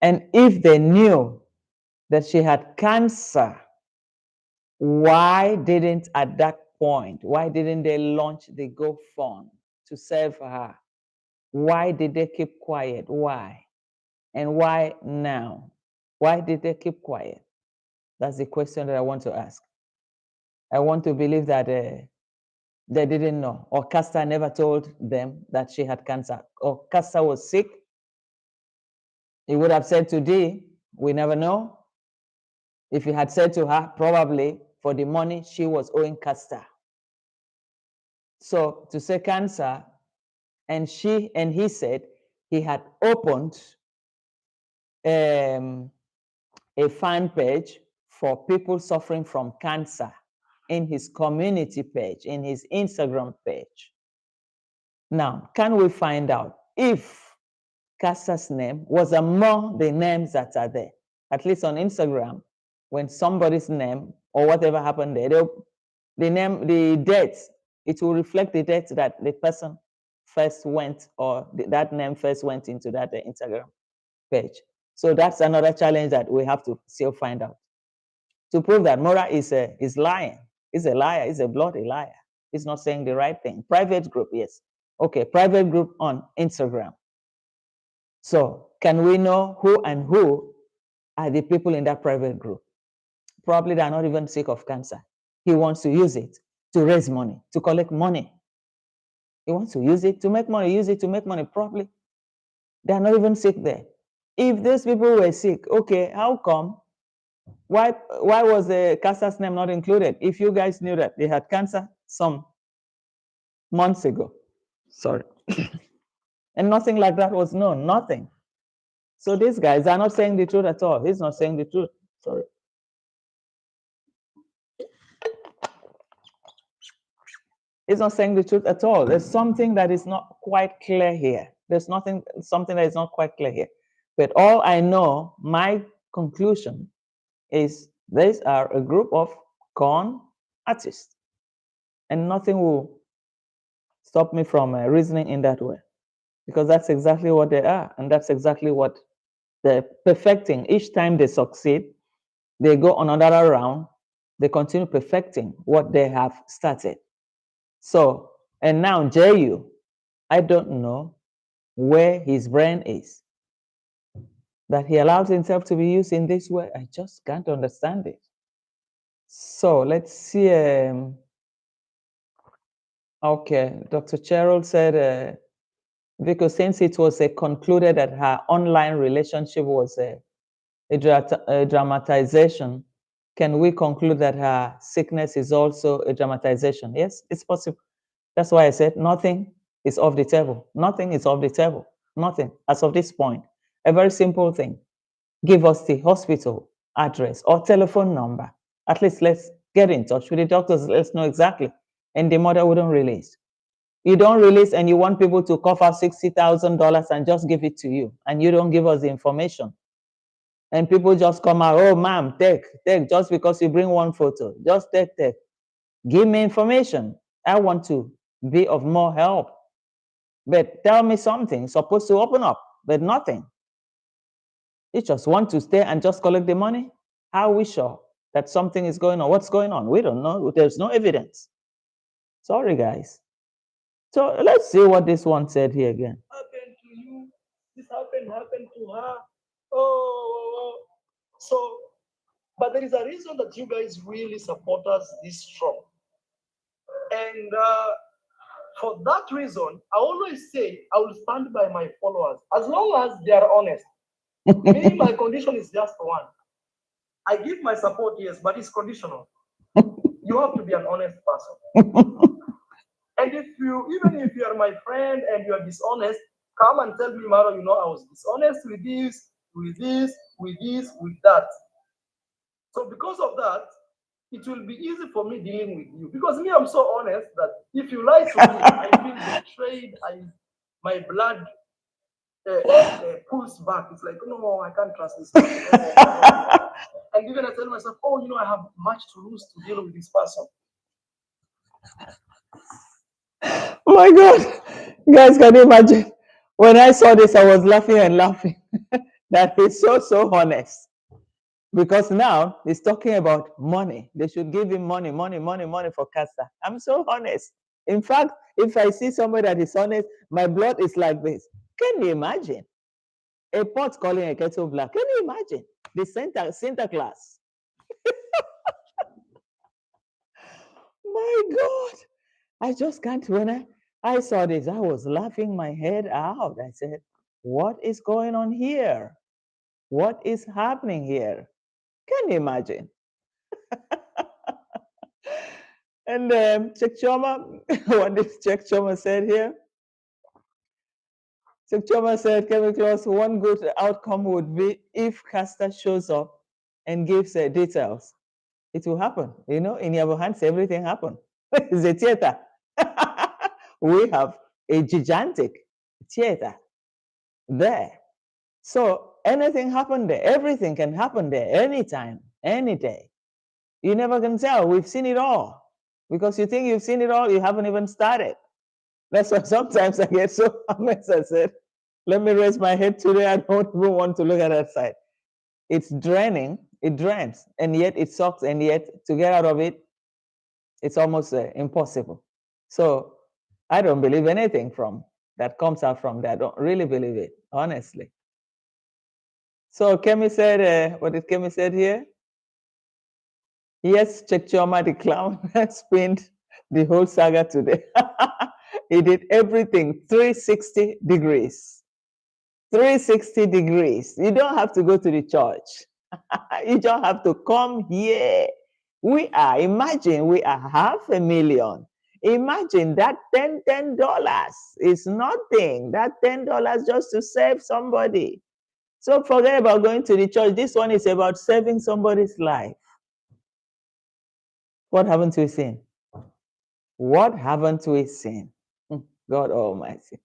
And if they knew that she had cancer, why didn't they launch the GoFund to save her? Why did they keep quiet? Why? And why now? Why did they keep quiet? That's the question that I want to ask. I want to believe that they didn't know, or Casta never told them that she had cancer, or Casta was sick. He would have said to Dee, we never know. If he had said to her, probably for the money she was owing Casta. So to say cancer, and he said he had opened a fan page for people suffering from cancer in his community page, in his Instagram page. Now, can we find out if Casta's name was among the names that are there? At least on Instagram, when somebody's name or whatever happened there, the date, it will reflect the date that the person first went, or that name first went into that Instagram page. So that's another challenge that we have to still find out. To prove that Mora is lying. He's a liar. He's a bloody liar. He's not saying the right thing. Private group, yes. Okay, private group on Instagram. So can we know who and who are the people in that private group? Probably they're not even sick of cancer. He wants to use it to raise money, to collect money. He wants to use it to make money, use it to make money. Probably they're not even sick there. If these people were sick, okay, how come? Why was the cancer's name not included? If you guys knew that they had cancer some months ago, sorry, and nothing like that was known, nothing. So these guys are not saying the truth at all. He's not saying the truth. Sorry. He's not saying the truth at all. There's something that is not quite clear here. There's something that is not quite clear here. But all I know, my conclusion is these are a group of con artists, and nothing will stop me from reasoning in that way, because that's exactly what they are, and that's exactly what they're perfecting. Each time they succeed, they go on another round, they continue perfecting what they have started. So, and now JU, I don't know where his brain is, that he allows himself to be used in this way. I just can't understand it. So let's see. Okay, Dr. Cheryl said, because since it was concluded that her online relationship was a dramatization, can we conclude that her sickness is also a dramatization? Yes, it's possible. That's why I said nothing is off the table. Nothing is off the table. Nothing as of this point. A very simple thing. Give us the hospital address or telephone number. At least let's get in touch with the doctors. Let's know exactly. And the mother wouldn't release. You don't release and you want people to cough out $60,000 and just give it to you. And you don't give us the information. And people just come out, oh, ma'am, take, just because you bring one photo. Just take. Give me information. I want to be of more help. But tell me something. Supposed to open up, but nothing. You just want to stay and just collect the money? How are we sure that something is going on? What's going on? We don't know. There's no evidence. Sorry, guys. So let's see what this one said here again. Happened to you. This happened to her. Oh, so, but there is a reason that you guys really support us this strong. And for that reason, I always say I will stand by my followers as long as they are honest. Me, my condition is just one. I give my support, yes, but it's conditional. You have to be an honest person. And even if you are my friend and you are dishonest, come and tell me, Maro, I was dishonest with this, with this, with this, with that. So because of that, it will be easy for me dealing with you. Because me, I'm so honest that if you lie to me, I feel betrayed. My blood pulls back. It's like, no, I can't trust this person. And even I tell myself, oh, I have much to lose to deal with this person. My God, guys, can you imagine? When I saw this, I was laughing and laughing. That he's so honest. Because now he's talking about money. They should give him money for cancer. I'm so honest. In fact, if I see somebody that is honest, my blood is like this. Can you imagine? A pot calling a kettle black. Can you imagine? The Santa Claus. My God. I just can't. When I saw this, I was laughing my head out. I said, what is going on here? What is happening here? Can you imagine? And Chek Choma, what did Chek Choma said here? Chek Choma said, Kevin Claus, one good outcome would be if Castor shows up and gives details. It will happen. In your hands, everything happens. It's a theater. We have a gigantic theater there. So anything happened there. Everything can happen there anytime, any day. You never can tell. We've seen it all. Because you think you've seen it all, you haven't even started. That's why sometimes I get so amazed. I said, let me raise my head today. I don't even want to look at that side. It's draining. It drains. And yet it sucks. And yet to get out of it, it's almost impossible. So I don't believe anything from that comes out from that. I don't really believe it, honestly. So Kemi said, what did Kemi said here? Yes, Chekchoma the clown spent the whole saga today. He did everything 360 degrees. 360 degrees. You don't have to go to the church. You don't have to come here. Imagine we are 500,000. Imagine that $10 is nothing. That $10 just to save somebody. So forget about going to the church. This one is about saving somebody's life. What haven't we seen? What haven't we seen? God Almighty.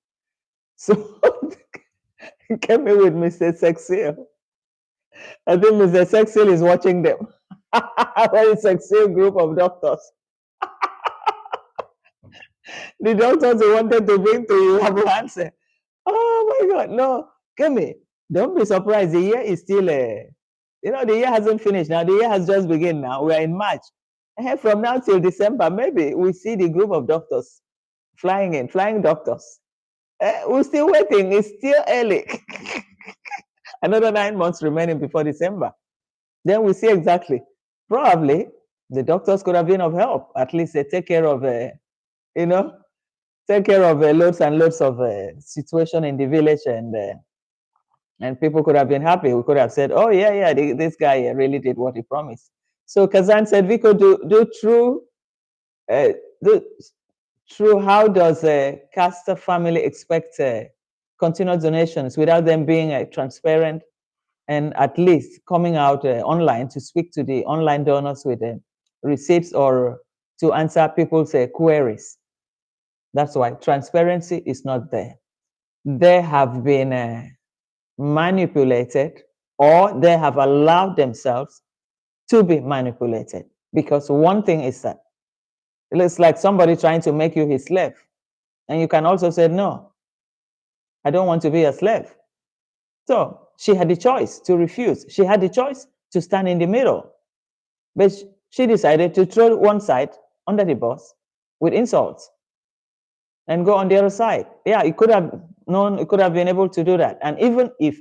So came in with Mr. Sexil. I think Mr. Sexil is watching them. Very Sexil group of doctors. The doctors they wanted to bring to you have answer. Oh my God, no, Kemi, don't be surprised. The year is still, the year hasn't finished now. The year has just begun now. We are in March. From now till December, maybe we see the group of doctors flying doctors. We're still waiting. It's still early. Another 9 months remaining before December. Then we see exactly. Probably the doctors could have been of help. At least they take care of, take care of loads and loads of situation in the village, and people could have been happy. We could have said, "Oh yeah, this guy really did what he promised." So Kazan said, "We could do true, true. How does a caster family expect continued donations without them being transparent and at least coming out online to speak to the online donors with receipts or to answer people's queries?" That's why transparency is not there. They have been manipulated, or they have allowed themselves to be manipulated. Because one thing is that it's like somebody trying to make you his slave. And you can also say, no, I don't want to be a slave. So she had the choice to refuse. She had the choice to stand in the middle. But she decided to throw one side under the bus with insults and go on the other side. Yeah, it could have known, it could have been able to do that. And even if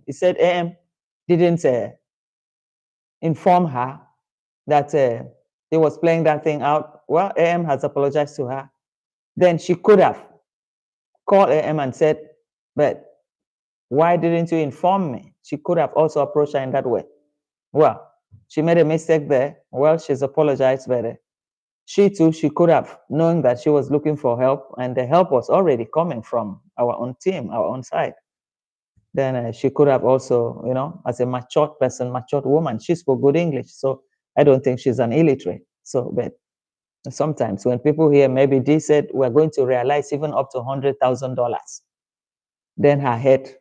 he said AM didn't inform her that he was playing that thing out, well, AM has apologized to her. Then she could have called AM and said, but why didn't you inform me? She could have also approached her in that way. Well, she made a mistake there. Well, she's apologized, but she too, she could have known that she was looking for help, and the help was already coming from our own team, our own side. Then she could have also, as a matured person, matured woman, she spoke good English. So I don't think she's an illiterate. So, but sometimes when people hear maybe they said we're going to realize even up to $100,000, then her head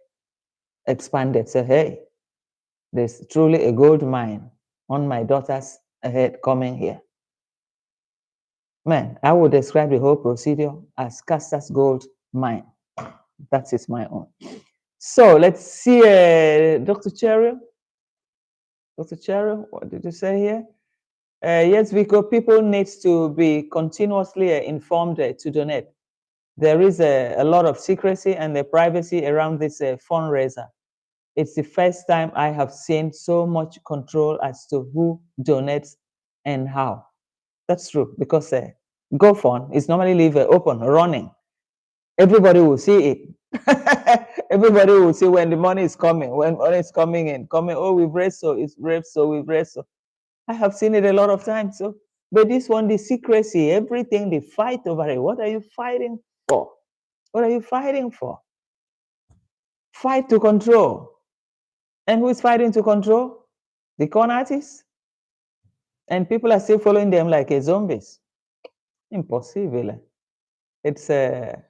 expanded. So, hey, there's truly a gold mine on my daughter's head coming here. Man, I would describe the whole procedure as Caster's gold mine. That is my own. So let's see, Dr. Cherry. Dr. Cherry, what did you say here? Yes, because people need to be continuously informed to donate. There is a lot of secrecy and the privacy around this fundraiser. It's the first time I have seen so much control as to who donates and how. That's true, because GoFund is normally leave open, running. Everybody will see it. Everybody will see when the money is coming, when money is coming in, oh, we've raised so, it's raised so, we've raised so. I have seen it a lot of times. So, but this one, the secrecy, everything, the fight over it. What are you fighting for? What are you fighting for? Fight to control. And who is fighting to control? The con artists. And people are still following them like zombies. Impossible. It's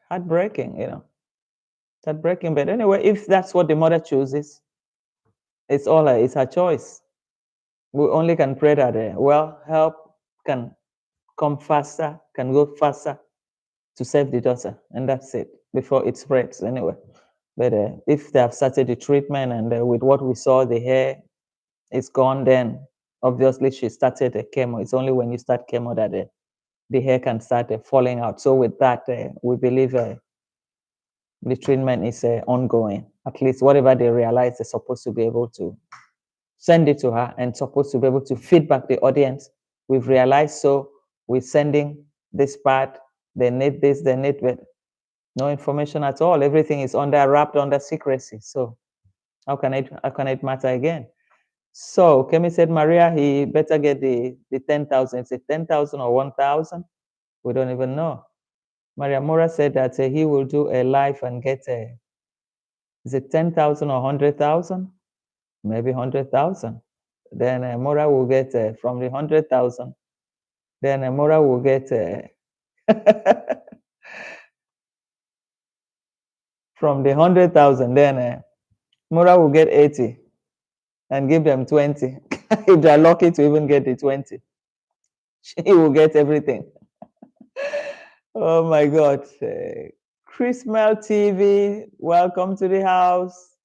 heartbreaking, Heartbreaking. But anyway, if that's what the mother chooses, it's her choice. We only can pray that, help can come faster, can go faster to save the daughter. And that's it, before it spreads anyway. But if they have started the treatment and with what we saw, the hair is gone, then obviously she started a chemo. It's only when you start chemo that the hair can start falling out. So with that, we believe the treatment is ongoing. At least whatever they realize, they're supposed to be able to send it to her and supposed to be able to feedback the audience. We've realized, so we're sending this part. They need this, they need it. No information at all. Everything is wrapped under secrecy. So how can it matter again? So Kemi said, Maria, he better get the 10,000. Is it 10,000 or 1,000? We don't even know. Maria Mora said that he will do a live and get is it 10,000 or 100,000? Maybe 100,000. Then Mora will get from the 100,000. Then Mora will get from the 100,000. Then Mora will get 80 and give them 20. If they're lucky to even get the 20, she will get everything. Oh my God. Chris Mel TV, welcome to the house.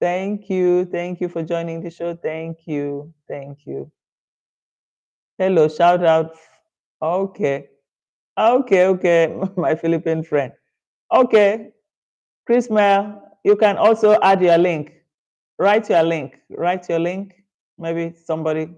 Thank you. Thank you for joining the show. Thank you. Thank you. Hello, shout out. Okay. Okay. My Philippine friend. Okay. Chris Mel, you can also add your link. Write your link. Write your link. Maybe somebody.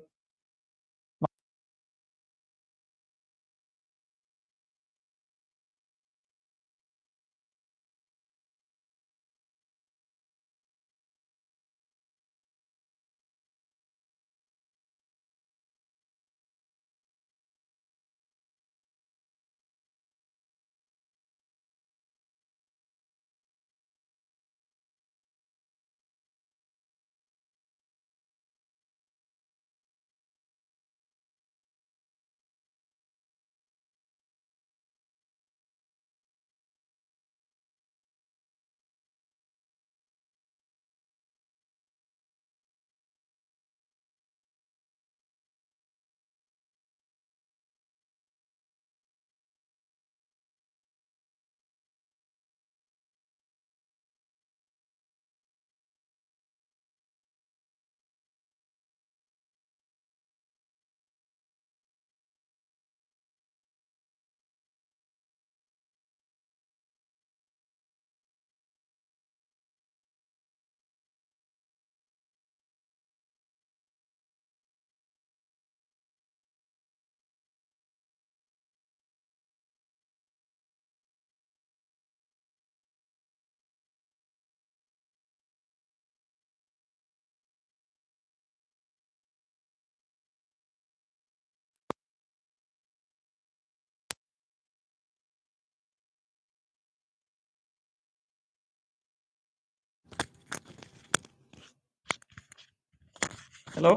Hello?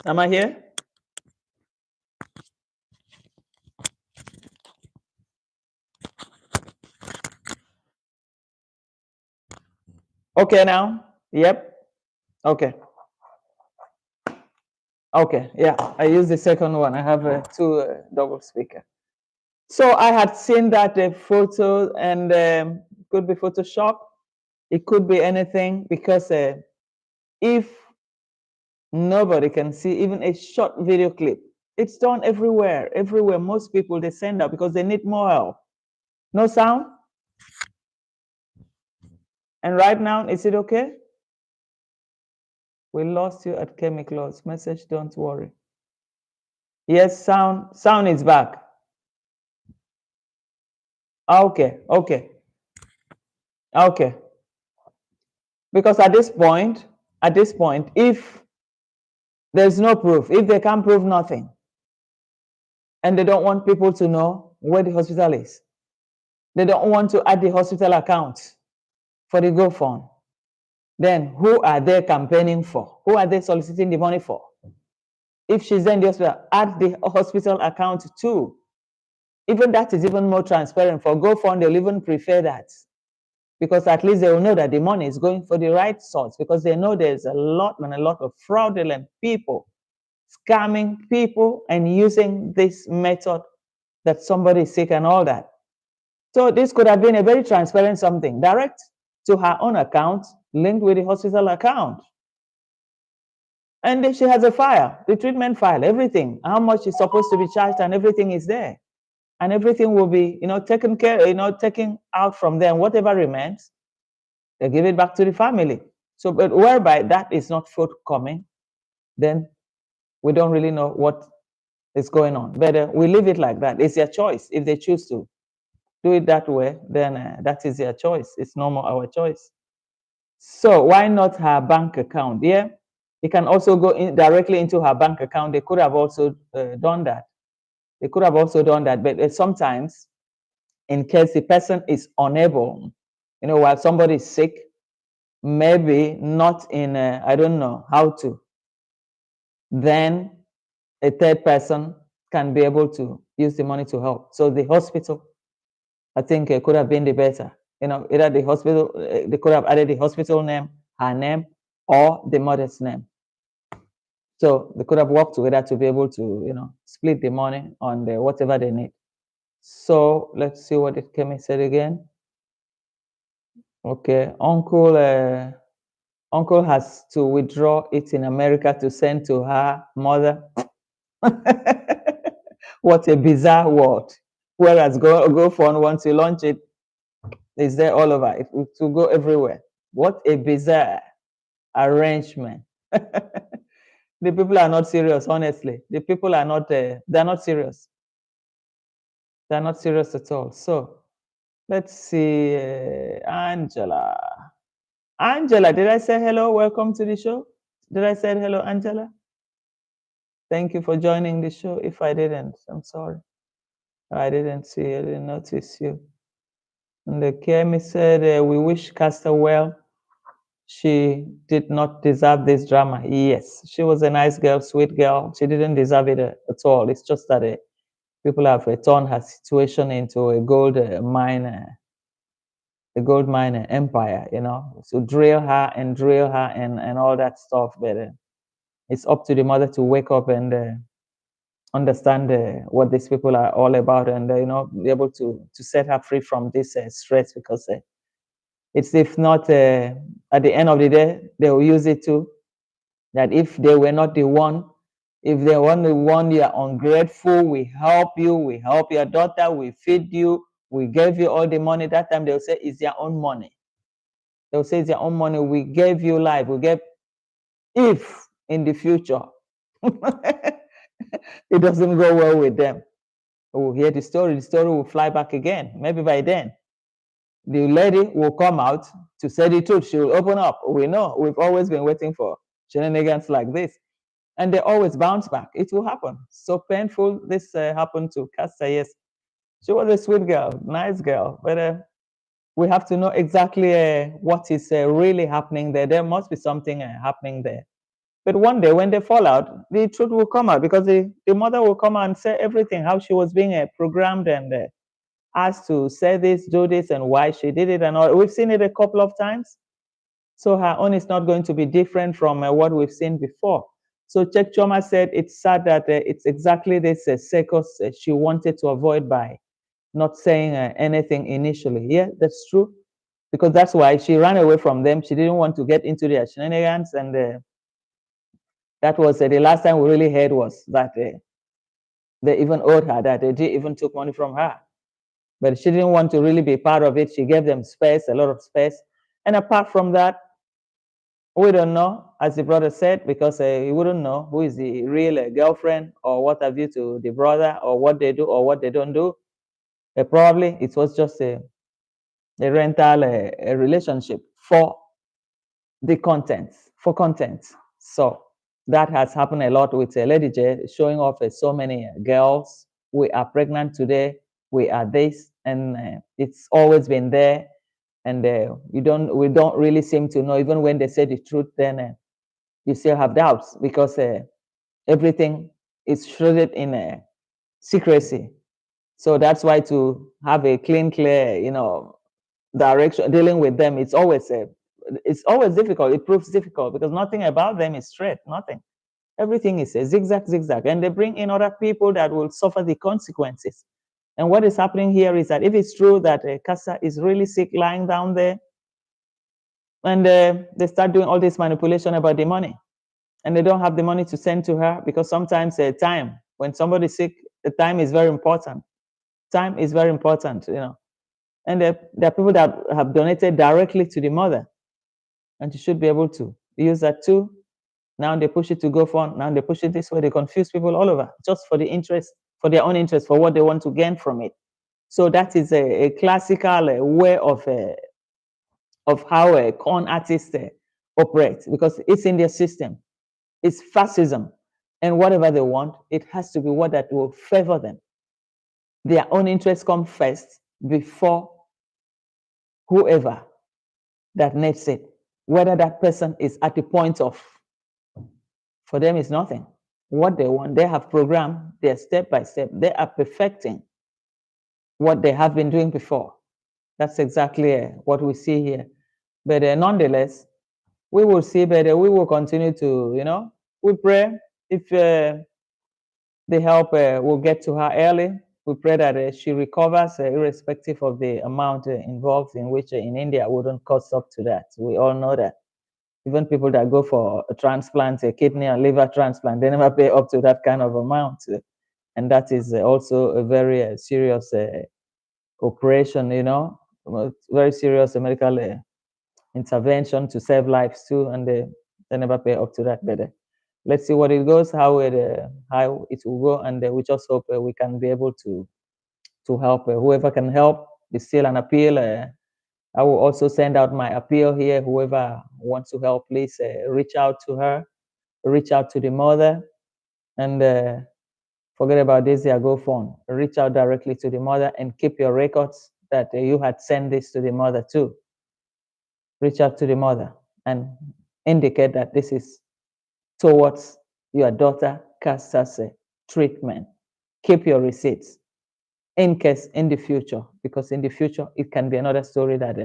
Am I here? Okay now? Yep. Okay. Okay. Yeah. I use the second one. I have two double speaker. So I had seen that photo, and could be Photoshop. It could be anything, because if nobody can see even a short video clip, it's done everywhere. Everywhere. Most people, they send out because they need more help. No sound? And right now, is it okay? We lost you at chemicals. Message, don't worry. Yes, sound is back. Okay. Because at this point, if there's no proof, if they can't prove nothing, and they don't want people to know where the hospital is, they don't want to add the hospital account for the GoFund, then who are they campaigning for? Who are they soliciting the money for? If she's in the hospital, add the hospital account too. Even that is even more transparent. For GoFund, they'll even prefer that, because at least they will know that the money is going for the right source, because they know there's a lot of fraudulent people scamming people and using this method that somebody is sick and all that. So this could have been a very transparent something, direct to her own account, linked with the hospital account. And she has a file, the treatment file, everything, how much is supposed to be charged, and everything is there. and everything will be, taken care, taken out from them. Whatever remains, they give it back to the family. So, but whereby that is not forthcoming, then we don't really know what is going on. But we leave it like that. It's their choice. If they choose to do it that way, then that is their choice. It's no more our choice. So why not her bank account? Yeah, it can also go in directly into her bank account. They could have also done that. They could have also done that. But sometimes, in case the person is unable, while somebody is sick, maybe not in, I don't know how to, then a third person can be able to use the money to help. So the hospital, I think, could have been the better. Either the hospital, they could have added the hospital name, her name, or the mother's name. So they could have worked together to be able to, split the money on whatever they need. So let's see what it Kemi said again. Okay, uncle has to withdraw it in America to send to her mother. What a bizarre world. Whereas GoFund, once you launch it, it's there all over. It will go everywhere. What a bizarre arrangement. The people are not serious, honestly. The people are not, they're not serious. They're not serious at all. So let's see, Angela. Angela, did I say hello? Welcome to the show. Did I say hello, Angela? Thank you for joining the show. If I didn't, I'm sorry. I didn't see you, I didn't notice you. And the Kemi said, we wish Castor well. She did not deserve this drama. Yes, she was a nice girl, sweet girl. She didn't deserve it at all. It's just that people have turned her situation into a gold mine, empire, so drill her and all that stuff. But it's up to the mother to wake up and understand what these people are all about, and be able to set her free from this stress, because it's, if not, at the end of the day, they will use it too. That if they were not the one, if they were the one, you are ungrateful, we help you, we help your daughter, we feed you, we gave you all the money. That time they'll say it's their own money. They'll say it's their own money. We gave you life. We gave, if in the future it doesn't go well with them, we'll hear the story. The story will fly back again. Maybe by then, the lady will come out to say the truth. She will open up. We know. We've always been waiting for shenanigans like this. And they always bounce back. It will happen. So painful. This happened to Casta. Yes, she was a sweet girl, nice girl. But we have to know exactly what is really happening there. There must be something happening there. But one day when they fall out, the truth will come out, because the mother will come out and say everything, how she was being programmed and asked to say this, do this, and why she did it and all. We've seen it a couple of times. So her own is not going to be different from what we've seen before. So Chek Choma said it's sad that it's exactly this circus she wanted to avoid by not saying anything initially. Yeah, that's true. Because that's why she ran away from them. She didn't want to get into their shenanigans. And that was the last time we really heard was that they even owed her, that they even took money from her. But she didn't want to really be part of it. She gave them space, a lot of space. And apart from that, we don't know, as the brother said, because we wouldn't know who is the real girlfriend or what have you to the brother, or what they do or what they don't do. Probably it was just a rental a relationship for the content, for content. So that has happened a lot with Lady J, showing off so many girls. We are pregnant today. We are this, and it's always been there. And we don't really seem to know, even when they say the truth, then you still have doubts, because everything is shrouded in secrecy. So that's why to have a clean, clear, direction dealing with them, it's always difficult. It proves difficult, because nothing about them is straight. Nothing. Everything is a zigzag, zigzag, and they bring in other people that will suffer the consequences. And what is happening here is that if it's true that Casa is really sick, lying down there, and they start doing all this manipulation about the money, and they don't have the money to send to her, because sometimes time, when somebody's sick, the time is very important. Time is very important, And there are people that have donated directly to the mother, and you should be able to use that too. Now they push it to GoFund. Now they push it this way. They confuse people all over just for the interest, for their own interest, for what they want to gain from it. So that is a classical way of how a con artist operates, because it's in their system. It's fascism, and whatever they want, it has to be what that will favor them. Their own interests come first before whoever that needs it. Whether that person is at the point of, for them, is nothing. What they want, they have programmed their step by step. They are perfecting what they have been doing before. That's exactly what we see here. But nonetheless, we will see, but we will continue to, we pray if the help will get to her early. We pray that she recovers, irrespective of the amount involved, in which in India wouldn't cost up to that. We all know that. Even people that go for a transplant, a kidney or liver transplant, they never pay up to that kind of amount. And that is also a very serious operation, very serious medical intervention to save lives too, and they never pay up to that. But let's see what it goes, how it will go, and we just hope we can be able to help whoever can help. It's still an appeal. I will also send out my appeal here. Whoever wants to help, please reach out to her, reach out to the mother, and forget about this. Go phone. Reach out directly to the mother and keep your records that you had sent this to the mother too. Reach out to the mother and indicate that this is towards your daughter Casta's treatment. Keep your receipts in case in the future, because in the future it can be another story that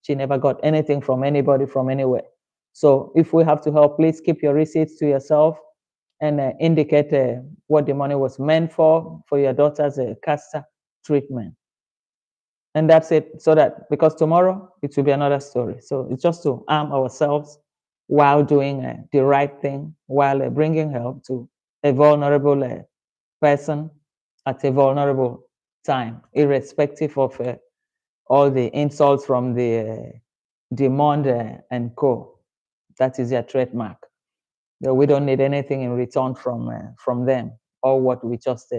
she never got anything from anybody from anywhere. So if we have to help, please keep your receipts to yourself and indicate what the money was meant for your daughter's Casta treatment. And that's it. So that, because tomorrow it will be another story. So it's just to arm ourselves while doing the right thing, while bringing help to a vulnerable person at a vulnerable time, irrespective of all the insults from the demand and co. That is their trademark. We don't need anything in return from them. All what we just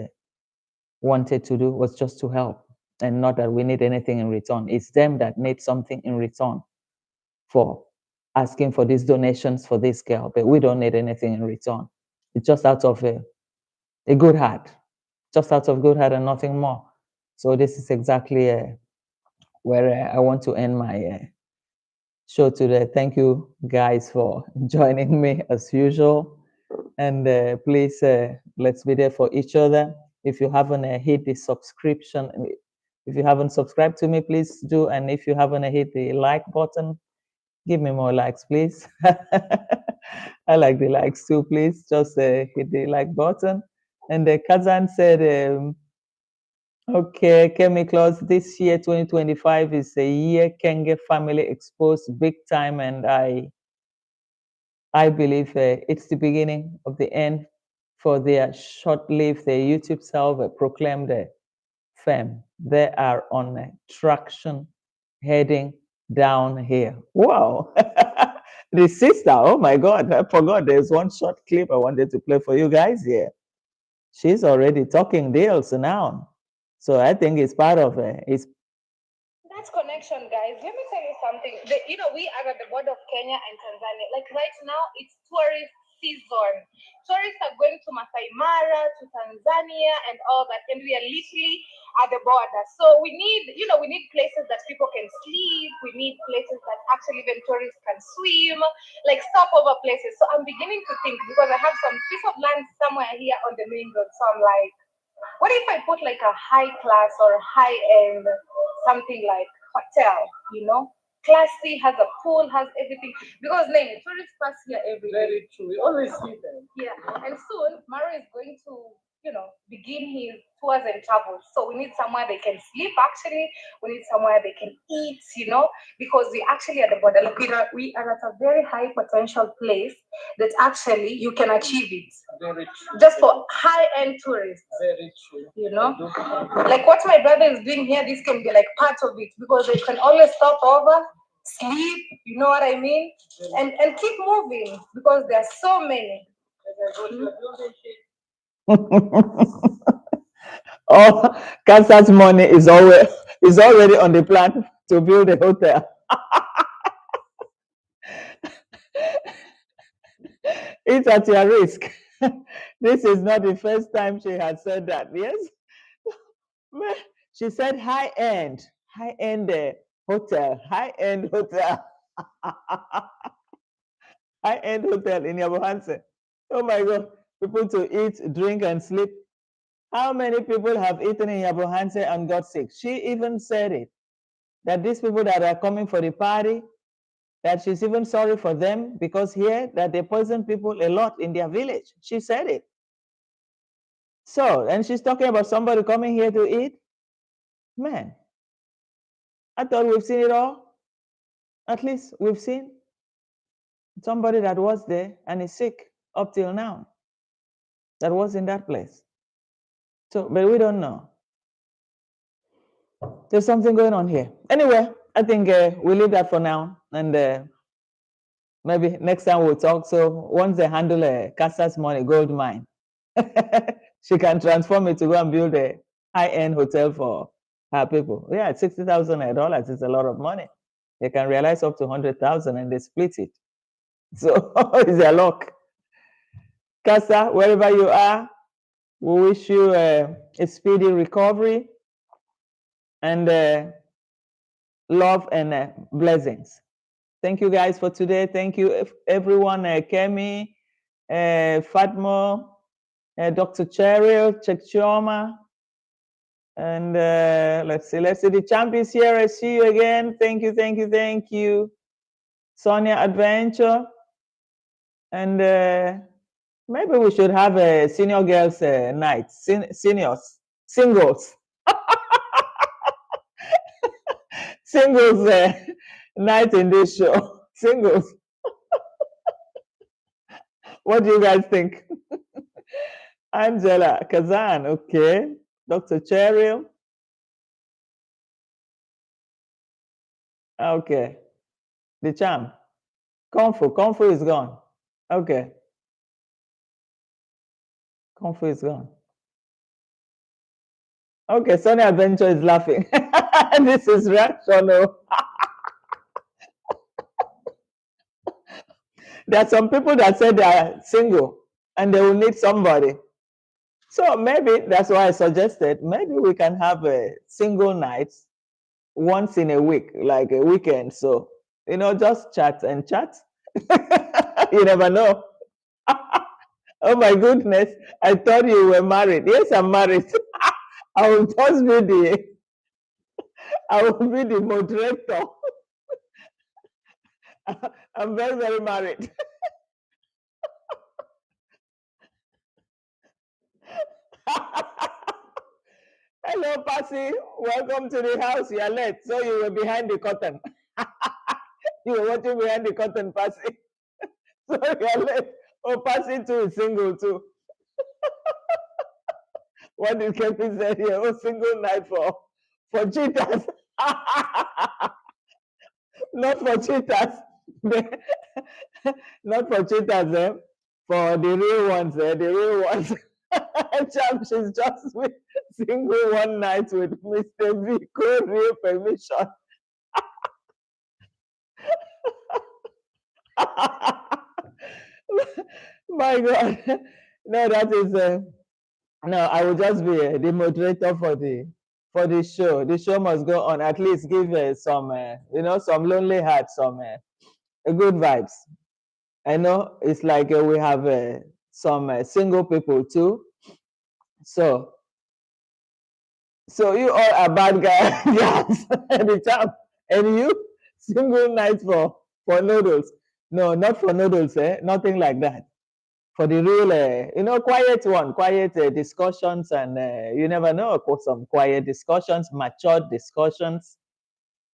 wanted to do was just to help, and not that we need anything in return. It's them that need something in return for asking for these donations for this girl, but we don't need anything in return. It's just out of a good heart, just out of good heart and nothing more. So this is exactly where I want to end my show today. Thank you guys for joining me as usual. And please, let's be there for each other. If you haven't hit the subscription, if you haven't subscribed to me, please do. And if you haven't hit the like button, give me more likes, please. I like the likes too, please. Just hit the like button. And Kazan said, okay, chemicals, this year, 2025, is a year Kenge family exposed big time. And I believe it's the beginning of the end for their short-lived YouTube self-proclaimed fame. They are on traction heading down here. Wow. The sister, oh my God, I forgot there's one short clip I wanted to play for you guys here. She's already talking deals now. So I think it's part of it's. That's connection, guys. Let me tell you something. We are at the border of Kenya and Tanzania. Like right now, it's tourist season. Tourists are going to Masai Mara, to Tanzania, and all that, and we are literally at the border. So we need places that people can sleep. We need places that actually even tourists can swim, like stopover places. So I'm beginning to think, because I have some piece of land somewhere here on the main road. So I'm like, what if I put like a high class or high end something like hotel, Classy, has a pool, has everything. Because name it, tourists pass here every day. Very true. We always see them. Yeah. And soon Mara is going to, begin his tours and travels. So we need somewhere they can sleep. Actually, we need somewhere they can eat. Because we actually at the border, like we are at a very high potential place that actually you can achieve it just for high-end tourists. Very true. Like what my brother is doing here, this can be like part of it because they can always stop over, sleep, you know what I mean, and keep moving because there are so many. All Kasa's money is already on the plan to build a hotel. It's at your risk. This is not the first time she has said that. Yes, she said high-end hotel, high-end hotel, high-end hotel in Yabohanse. Oh my God, people to eat, drink, and sleep. How many people have eaten in Yabohanse and got sick? She even said it, that these people that are coming for the party, that she's even sorry for them because here that they poison people a lot in their village. She said it. So, and she's talking about somebody coming here to eat. Man, I thought we've seen it all. At least we've seen somebody that was there and is sick up till now, that was in that place. So, but we don't know. There's something going on here. Anyway, I think we'll leave that for now. And maybe next time we'll talk. So once they handle Casa's money, Goldmine, she can transform it to go and build a high-end hotel for her people. Yeah, $60,000 is a lot of money. They can realize up to 100,000 and they split it. So it's their luck. Casa, wherever you are, we wish you a speedy recovery and love and blessings. Thank you guys for today. Thank you everyone, Kemi, Fatmo, Dr. Cheryl, Chekchoma, and let's see, the champ is here. I see you again. Thank you. Sonia Adventure, and maybe we should have a senior girls night, singles, singles night in this show. Singles. What do you guys think? Angela Kazan, okay. Dr. Cheryl. Okay. The champ. Kung Fu is gone. Okay. Kung Fu is gone. Okay, Sunny Adventure is laughing. This is rational. There are some people that say they are single and they will need somebody. So maybe that's why I suggested maybe we can have a single night once in a week, like a weekend. So, just chat and chat. You never know. Oh my goodness, I thought you were married. Yes, I'm married. I will just be the moderator. I'm very, very married. Hello, Passy. Welcome to the house. You're late. So you were behind the curtain. You were watching behind the curtain, Passy. So you're late. Oh, Passy too is single too. What did Kevin say here? Oh, single night for cheaters. Not for cheaters. Not for cheaters, for the real ones, the real ones. Champ, she's just single one night with Mr. V. Real permission. My God. No, that is no, I will just be the moderator for the show. The show must go on. At least give some some lonely hearts, some good vibes. I know it's like we have some single people too. So you all are bad guys, the champ, and you single night for noodles. No, not for noodles, nothing like that. for the real, quiet one, quiet discussions, and you never know, some quiet discussions, matured discussions,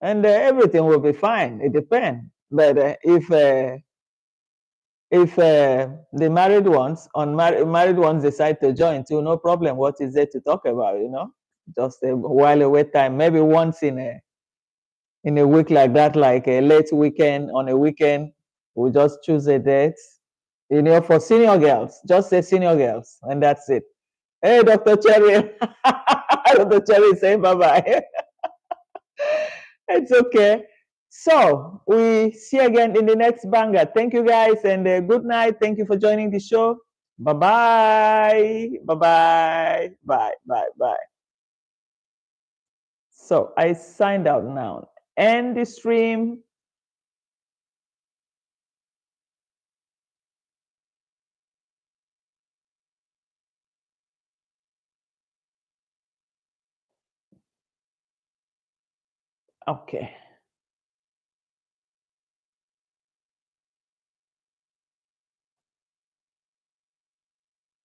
and everything will be fine. It depends. But if the married ones decide to join too, no problem. What is there to talk about? Just a while away time, maybe once in a week like that, like a late weekend on a weekend, we just choose a date. For senior girls, just say senior girls, and that's it. Hey, Dr. Cherry. Dr. Cherry saying bye bye. It's okay. So we see you again in the next banger. Thank you guys, and good night. Thank you for joining the show. Bye bye. Bye bye. Bye bye bye. So I signed out now. End the stream. Okay.